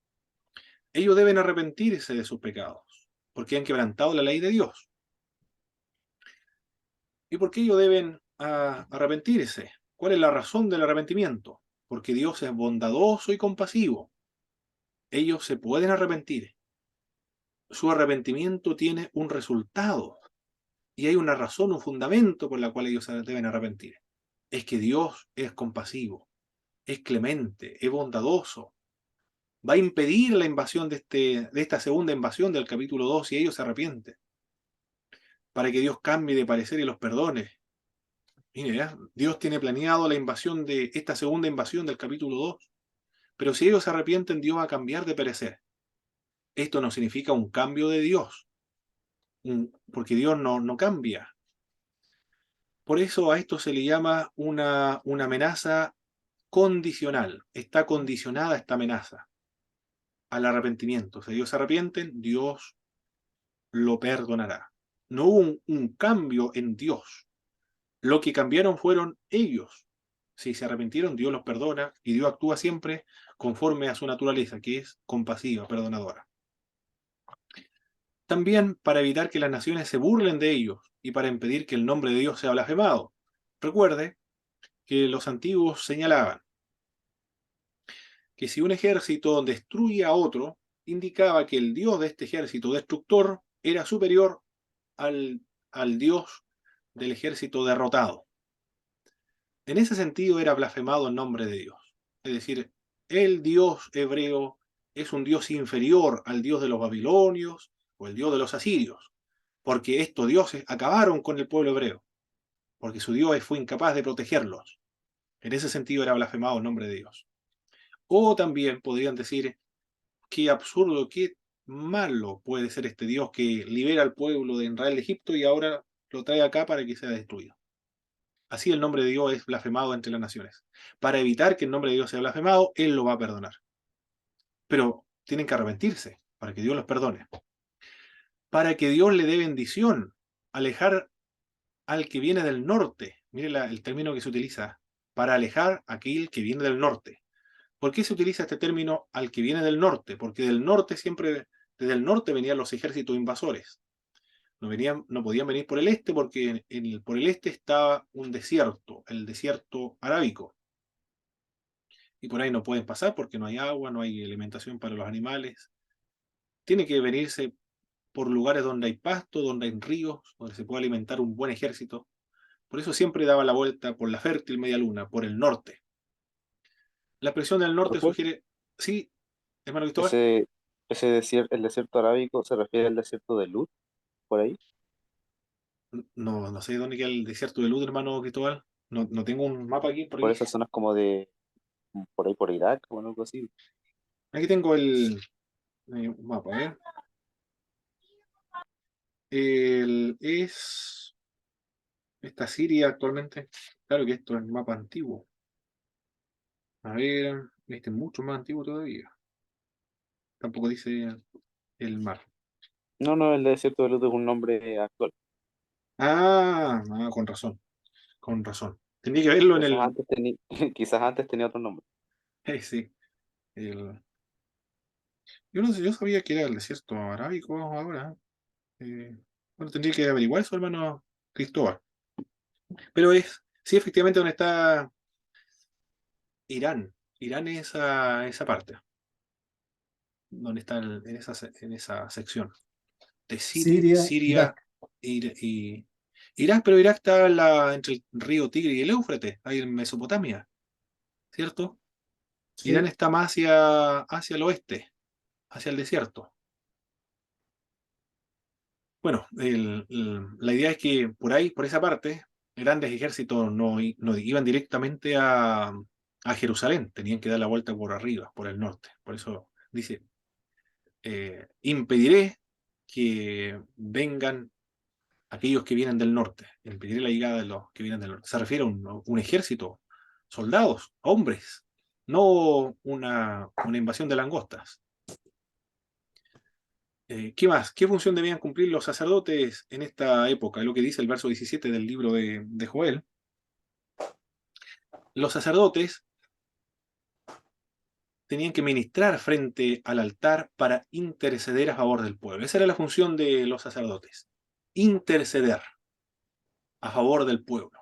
Ellos deben arrepentirse de sus pecados, porque han quebrantado la ley de Dios. ¿Y por qué ellos deben arrepentirse? ¿Cuál es la razón del arrepentimiento? Porque Dios es bondadoso y compasivo. Ellos se pueden arrepentir. Su arrepentimiento tiene un resultado y hay una razón, un fundamento por la cual ellos se deben arrepentir. es que Dios es compasivo, es clemente, es bondadoso. Va a impedir la invasión de esta segunda invasión del capítulo 2 si ellos se arrepienten, para que Dios cambie de parecer y los perdone. Mire, ¿eh? Dios tiene planeado la invasión de esta segunda invasión del capítulo 2, pero si ellos se arrepienten, Dios va a cambiar de parecer. Esto no significa un cambio de Dios, porque Dios no cambia. Por eso a esto se le llama una amenaza condicional. Está condicionada esta amenaza al arrepentimiento. Si ellos se arrepienten, Dios lo perdonará. No hubo un cambio en Dios. Lo que cambiaron fueron ellos. Si se arrepintieron, Dios los perdona y Dios actúa siempre conforme a su naturaleza, que es compasiva, perdonadora. También para evitar que las naciones se burlen de ellos y para impedir que el nombre de Dios sea blasfemado. Recuerde que los antiguos señalaban que si un ejército destruía a otro, indicaba que el Dios de este ejército destructor era superior al Dios del ejército derrotado. En ese sentido era blasfemado el nombre de Dios. Es decir, el Dios hebreo es un Dios inferior al Dios de los babilonios o el Dios de los asirios, porque estos dioses acabaron con el pueblo hebreo, porque su Dios fue incapaz de protegerlos. En ese sentido era blasfemado el nombre de Dios. O también podrían decir, qué absurdo, qué malo puede ser este Dios que libera al pueblo de Israel de Egipto y ahora lo trae acá para que sea destruido. Así el nombre de Dios es blasfemado entre las naciones. Para evitar que el nombre de Dios sea blasfemado, Él lo va a perdonar. Pero tienen que arrepentirse para que Dios los perdone. Para que Dios le dé bendición, alejar al que viene del norte. Mire el término que se utiliza, para alejar a aquel que viene del norte. ¿Por qué se utiliza este término al que viene del norte? Porque del norte siempre, desde el norte venían los ejércitos invasores. No podían venir por el este porque por el este estaba un desierto, el desierto arábico. Y por ahí no pueden pasar porque no hay agua, no hay alimentación para los animales. Tiene que venirse por lugares donde hay pasto, donde hay ríos, donde se puede alimentar un buen ejército. Por eso siempre daba la vuelta por la fértil media luna, por el norte. La expresión del norte
Profe,
sugiere, sí, hermano Cristóbal.
ese desierto, el desierto arábico se refiere al desierto de Lut, por ahí.
No sé dónde queda el desierto de Luz, hermano Cristóbal. No tengo un mapa aquí por
Por
aquí.
esas zonas como de, por ahí por Irak o algo así.
Aquí tengo el mapa, ¿eh? Esta Siria actualmente. Claro que esto es un mapa antiguo. A ver, este es mucho más antiguo todavía. Tampoco dice el mar.
No, el desierto de Lut es un nombre actual.
Con razón, con razón. Tendría que verlo en
Quizás
el.
antes tenía, quizás antes tenía otro nombre.
Sí. el- Yo no sé, yo sabía que era el desierto arábico ahora. Bueno, tendría que averiguar eso, hermano Cristóbal. Pero sí, efectivamente, donde está Irán. Irán es esa parte, donde está en esa sección. De
Siria,
Siria
Irak.
y Irak, pero Irak está entre el río Tigre y el Éufrates, ahí en Mesopotamia, ¿cierto? Irán
Sí,
está más hacia el oeste, hacia el desierto. Bueno, la idea es que por ahí, por esa parte, grandes ejércitos no iban directamente a Jerusalén, tenían que dar la vuelta por arriba, por el norte. Por eso dice, impediré que vengan aquellos que vienen del norte, impediré la llegada de los que vienen del norte. Se refiere a un ejército, soldados, hombres, no una invasión de langostas. ¿Qué más? ¿Qué función debían cumplir los sacerdotes en esta época? Es lo que dice el verso 17 del libro de Joel. Los sacerdotes tenían que ministrar frente al altar para interceder a favor del pueblo. Esa era la función de los sacerdotes, interceder a favor del pueblo.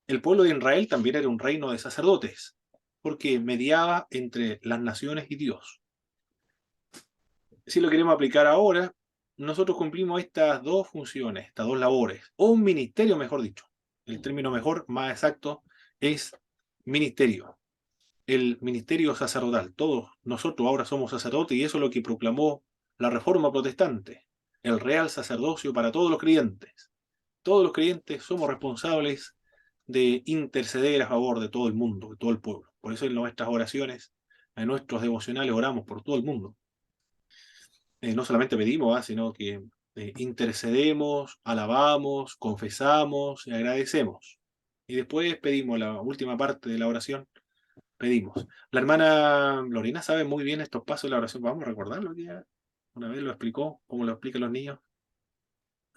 El pueblo de Israel también era un reino de sacerdotes, porque mediaba entre las naciones y Dios. Si lo queremos aplicar ahora, nosotros cumplimos estas dos funciones, estas dos labores, o un ministerio, mejor dicho. El término mejor, más exacto, es ministerio. El ministerio sacerdotal. Todos nosotros ahora somos sacerdotes y eso es lo que proclamó la Reforma Protestante. El real sacerdocio para todos los creyentes. Todos los creyentes somos responsables de interceder a favor de todo el mundo, de todo el pueblo. Por eso en nuestras oraciones, en nuestros devocionales oramos por todo el mundo. No solamente pedimos, sino que intercedemos, alabamos, confesamos y agradecemos. Y después pedimos la última parte de la oración, pedimos. La hermana Lorena sabe muy bien estos pasos de la oración. Vamos a recordarlo, que ya una vez lo explicó, como lo explican los niños.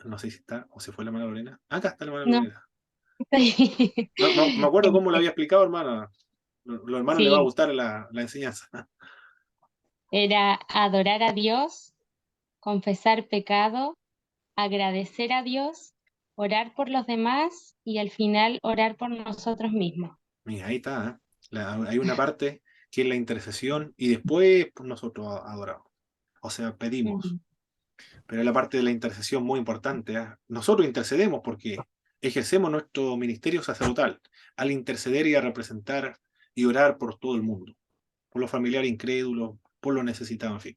No sé si está o se fue la hermana Lorena. Acá está la hermana
No,
Lorena. No me acuerdo cómo lo había explicado, hermana. Los hermanos les va a
sí,
gustar la enseñanza.
era adorar a Dios, confesar pecado, agradecer a Dios, orar por los demás y al final orar por nosotros mismos.
Mira, ahí está. Hay una parte que es la intercesión y después pues, nosotros adoramos. O sea, pedimos.
Mm.
Pero es la parte de la intercesión muy importante. Nosotros intercedemos porque ejercemos nuestro ministerio sacerdotal al interceder y a representar y orar por todo el mundo, por los familiares incrédulos, por los necesitados, en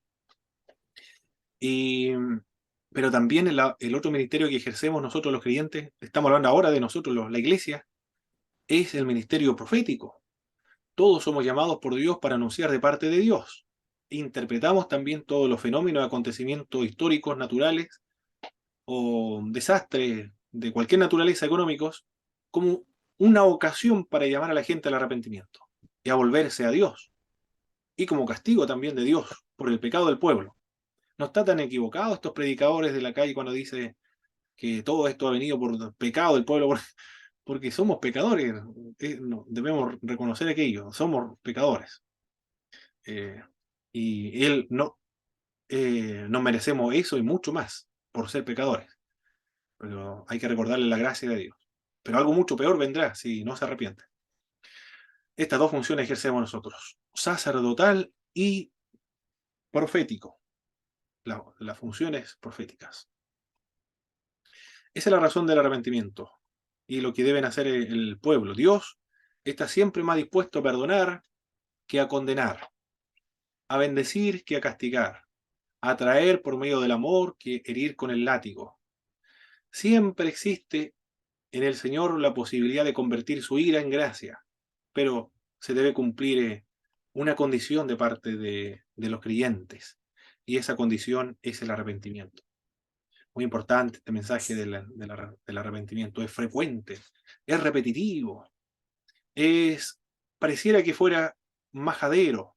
fin. Pero también el otro ministerio que ejercemos nosotros los creyentes, estamos hablando ahora de nosotros, la iglesia, es el ministerio profético. Todos somos llamados por Dios para anunciar de parte de Dios. Interpretamos también todos los fenómenos, acontecimientos históricos, naturales o desastres de cualquier naturaleza económicos como una ocasión para llamar a la gente al arrepentimiento y a volverse a Dios. Y como castigo también de Dios por el pecado del pueblo. No está tan equivocado estos predicadores de la calle cuando dice que todo esto ha venido por pecado del pueblo, porque somos pecadores, no, debemos reconocer aquello, somos pecadores. Y él no, no merecemos eso y mucho más por ser pecadores. Pero hay que recordarle la gracia de Dios. Pero algo mucho peor vendrá si no se arrepiente. Estas dos funciones ejercemos nosotros, sacerdotal y profético. Las funciones proféticas. Esa es la razón del arrepentimiento y lo que deben hacer el pueblo. Dios está siempre más dispuesto a perdonar que a condenar, a bendecir que a castigar, a atraer por medio del amor que herir con el látigo. Siempre existe en el Señor la posibilidad de convertir su ira en gracia, pero se debe cumplir una condición de parte de los creyentes, y esa condición es el arrepentimiento. Muy importante este mensaje del arrepentimiento. Es frecuente, es repetitivo, pareciera que fuera majadero,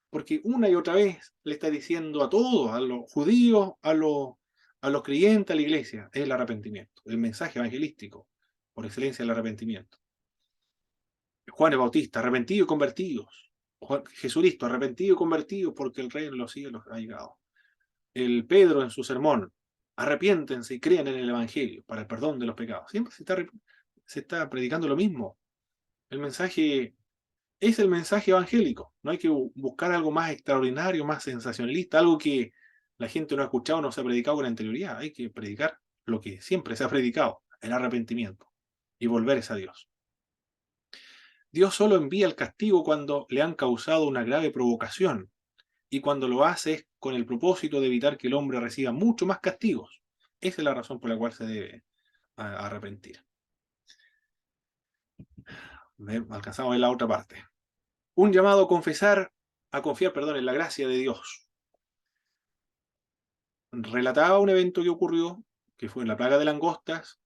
porque una y otra vez le está diciendo a todos, a los judíos, a los creyentes, a la iglesia, es el arrepentimiento, el mensaje evangelístico, por excelencia el arrepentimiento. Juan el Bautista, arrepentidos y convertidos. Jesucristo, arrepentido y convertido porque el reino de los cielos ha llegado. El Pedro en su sermón, arrepiéntense y crean en el Evangelio para el perdón de los pecados. Siempre se está predicando lo mismo. El mensaje es el mensaje evangélico. No hay que buscar algo más extraordinario, más sensacionalista, algo que la gente no ha escuchado, no se ha predicado con anterioridad. Hay que predicar lo que siempre se ha predicado, el arrepentimiento y volverse a Dios. Dios solo envía el castigo cuando le han causado una grave provocación y cuando lo hace es con el propósito de evitar que el hombre reciba mucho más castigos. Esa es la razón por la cual se debe arrepentir. Alcanzamos a ver la otra parte. Un llamado a confiar, en la gracia de Dios. Relataba un evento que ocurrió, que fue en la plaga de langostas.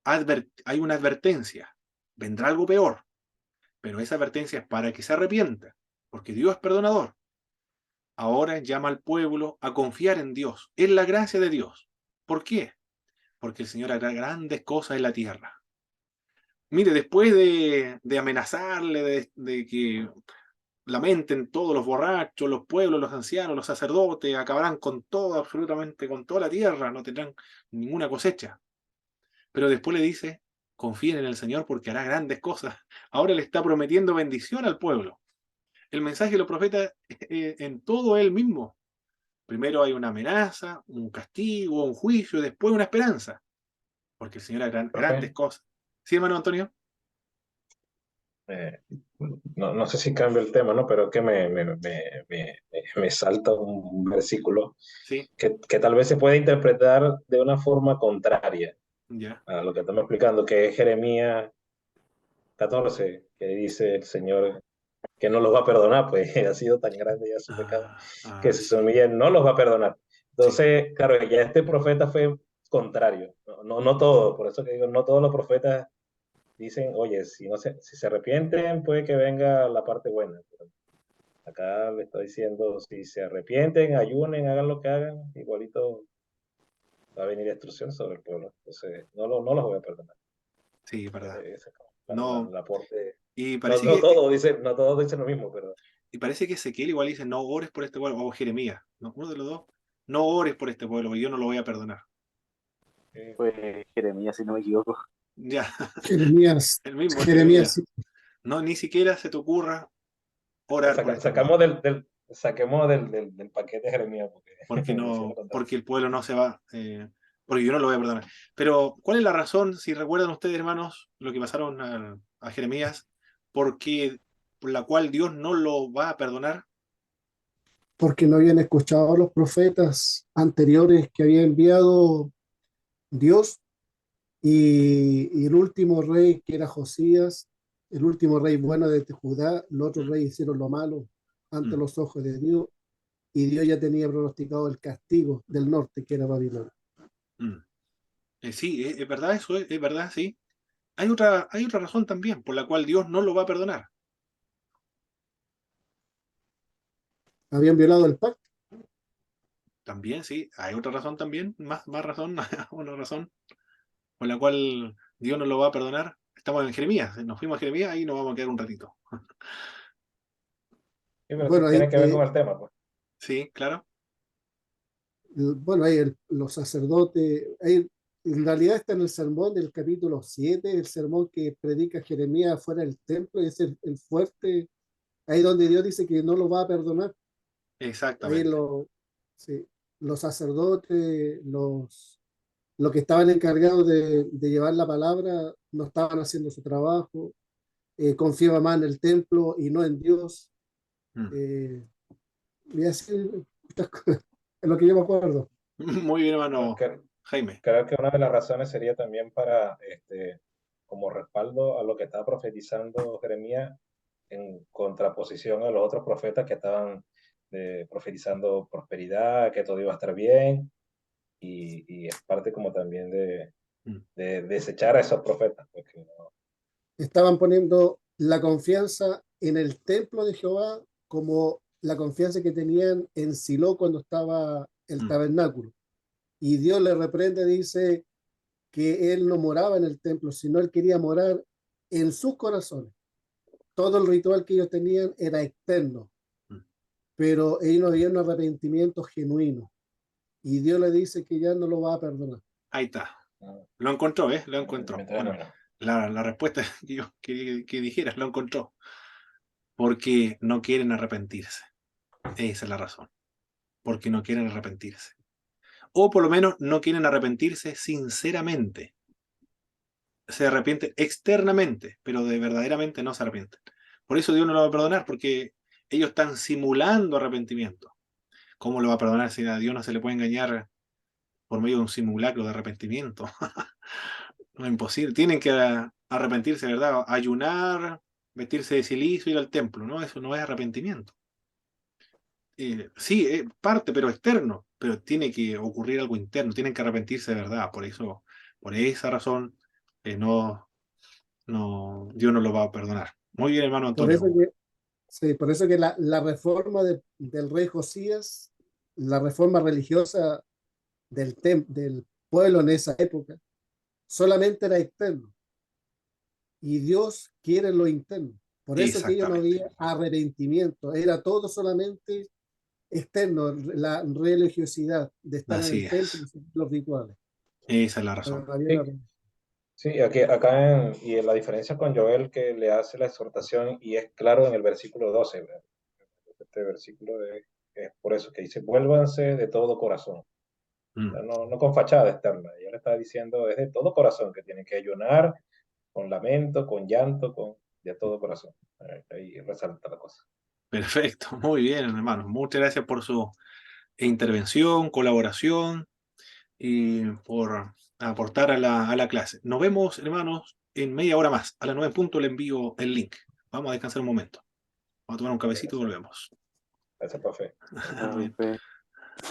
Hay una advertencia, vendrá algo peor, pero esa advertencia es para que se arrepienta, porque Dios es perdonador. Ahora llama al pueblo a confiar en Dios, en la gracia de Dios. ¿Por qué? Porque el Señor hará grandes cosas en la tierra. Mire, después de amenazarle, de que lamenten todos los borrachos, los pueblos, los ancianos, los sacerdotes, acabarán con todo, absolutamente con toda la tierra, no tendrán ninguna cosecha. Pero después le dice, confíen en el Señor porque hará grandes cosas. Ahora le está prometiendo bendición al pueblo. El mensaje de los profetas en todo él mismo. Primero hay una amenaza, un castigo, un juicio, y después una esperanza. porque el Señor hará
Profe,
grandes cosas. ¿Sí, hermano Antonio?
no sé si cambio el tema, ¿no? Pero que me salta un versículo
Sí,
que tal vez se puede interpretar de una forma contraria
ya.
a lo que estamos explicando, que es Jeremías 14, que dice el Señor que no los va a perdonar, pues ha sido tan grande ya su pecado, que si se
Sí,
humillan no los va a perdonar.
sí.
Entonces, claro, ya este profeta fue contrario, no todo, por eso que digo, no todos los profetas dicen, oye, si se arrepienten, puede que venga la parte buena. Pero acá le está diciendo, si se arrepienten, ayunen, hagan lo que hagan, igualito va a venir destrucción sobre el pueblo. Entonces, no los voy a perdonar.
Sí, es verdad.
Ese es como
No,
el aporte.
y
No,
parece que,
no todos dicen lo mismo, pero
y parece que Ezequiel igual dice, no ores por este pueblo, o Jeremías, ¿no? Uno de los dos, no ores por este pueblo, porque yo no lo voy a perdonar.
Fue Jeremías, si no me equivoco.
Ya,
Jeremías,
el mismo
Jeremías,
Jeremías. No, ni siquiera se te ocurra orar por este pueblo,
sacamos saquemos del paquete de Jeremías, porque decía lo contrario.
porque el pueblo no se va, porque yo no lo voy a perdonar. Pero, ¿cuál es la razón, si recuerdan ustedes, hermanos, lo que pasaron a Jeremías, por la cual Dios no lo va a perdonar?
porque no habían escuchado a los profetas anteriores que había enviado Dios y el último rey que era Josías, el último rey bueno de Judá, los otros
Mm,
reyes hicieron lo malo ante
mm,
los ojos de Dios y Dios ya tenía pronosticado el castigo del norte que era Babilonia.
mm. Sí, es verdad eso, es verdad, sí. Hay otra razón también por la cual Dios no lo va a perdonar.
Habían violado el pacto.
También, sí, hay otra razón también, más razón, una razón por la cual Dios no lo va a perdonar. Estamos en Jeremías, nos fuimos a Jeremías, ahí nos vamos a quedar un ratito.
Sí, pero
Bueno,
tiene que ver con el tema, pues.
Sí, claro.
bueno, ahí los sacerdotes, ahí, en realidad está en el sermón del capítulo 7, el sermón que predica Jeremías fuera del templo, y es el fuerte, ahí donde Dios dice que no lo va a perdonar. Ahí
Exactamente.
sí, los sacerdotes, los que estaban encargados de llevar la palabra, no estaban haciendo su trabajo, confiaba más en el templo y no en Dios.
Mm.
eh, y así, estas cosas, es lo que yo me acuerdo.
Muy bien,
Bueno,
hermano Jaime.
creo que una de las razones sería también para, como respaldo a lo que estaba profetizando Jeremías en contraposición a los otros profetas que estaban profetizando prosperidad, que todo iba a estar bien, y es parte como también
Mm,
de desechar a esos profetas, porque
Estaban poniendo la confianza en el templo de Jehová como la confianza que tenían en Silo cuando estaba el
mm.
tabernáculo. Y Dios le reprende, dice que él no moraba en el templo, sino él quería morar en sus corazones. Todo el ritual que ellos tenían era externo,
Mm.
pero ellos no habían un arrepentimiento genuino. Y Dios le dice que ya no lo va a perdonar.
Ahí está.
no,
Lo encontró, ¿eh? Lo encontró.
arrepentimiento
Bueno,
genuino.
la respuesta que yo que dijeras, lo encontró. Porque no quieren arrepentirse. Esa es la razón. Porque no quieren arrepentirse. O por lo menos no quieren arrepentirse sinceramente. Se arrepienten externamente, pero de verdaderamente no se arrepienten. Por eso Dios no lo va a perdonar, porque ellos están simulando arrepentimiento. ¿Cómo lo va a perdonar si a Dios no se le puede engañar por medio de un simulacro de arrepentimiento? No es imposible. Tienen que arrepentirse, ¿verdad? Ayunar, vestirse de silicio, ir al templo, ¿no? Eso no es arrepentimiento. Sí, es parte, pero externo, pero tiene que ocurrir algo interno, tienen que arrepentirse de verdad. Por eso, por esa razón, no, Dios no lo va a perdonar. Muy bien, hermano
Por
Antonio.
eso que, sí, por eso que la reforma del rey Josías, la reforma religiosa del pueblo en esa época, solamente era externo. Y Dios quiere lo interno. Por eso que ellos no
Exactamente.
había arrepentimiento, era todo solamente externo, la religiosidad de estar en
Así
el templo
es.
y seguir los rituales.
Esa es la
Pero
razón.
no había
Sí,
una-
sí, y en la diferencia con Joel que le hace la exhortación y es claro en el versículo 12, ¿verdad? Este versículo es por eso que dice, vuélvanse de todo corazón. No con fachada externa. Yo le estaba diciendo es de todo corazón que tienen que ayunar con lamento, con llanto, de todo corazón. Ahí resalta la cosa.
Perfecto, muy bien, hermanos. Muchas gracias por su intervención, colaboración y por aportar a la clase. Nos vemos, hermanos, en media hora más. A las 9 en punto le envío el link. Vamos a descansar un momento. Vamos a tomar un cabecito y volvemos.
Gracias, profe.
Muy bien.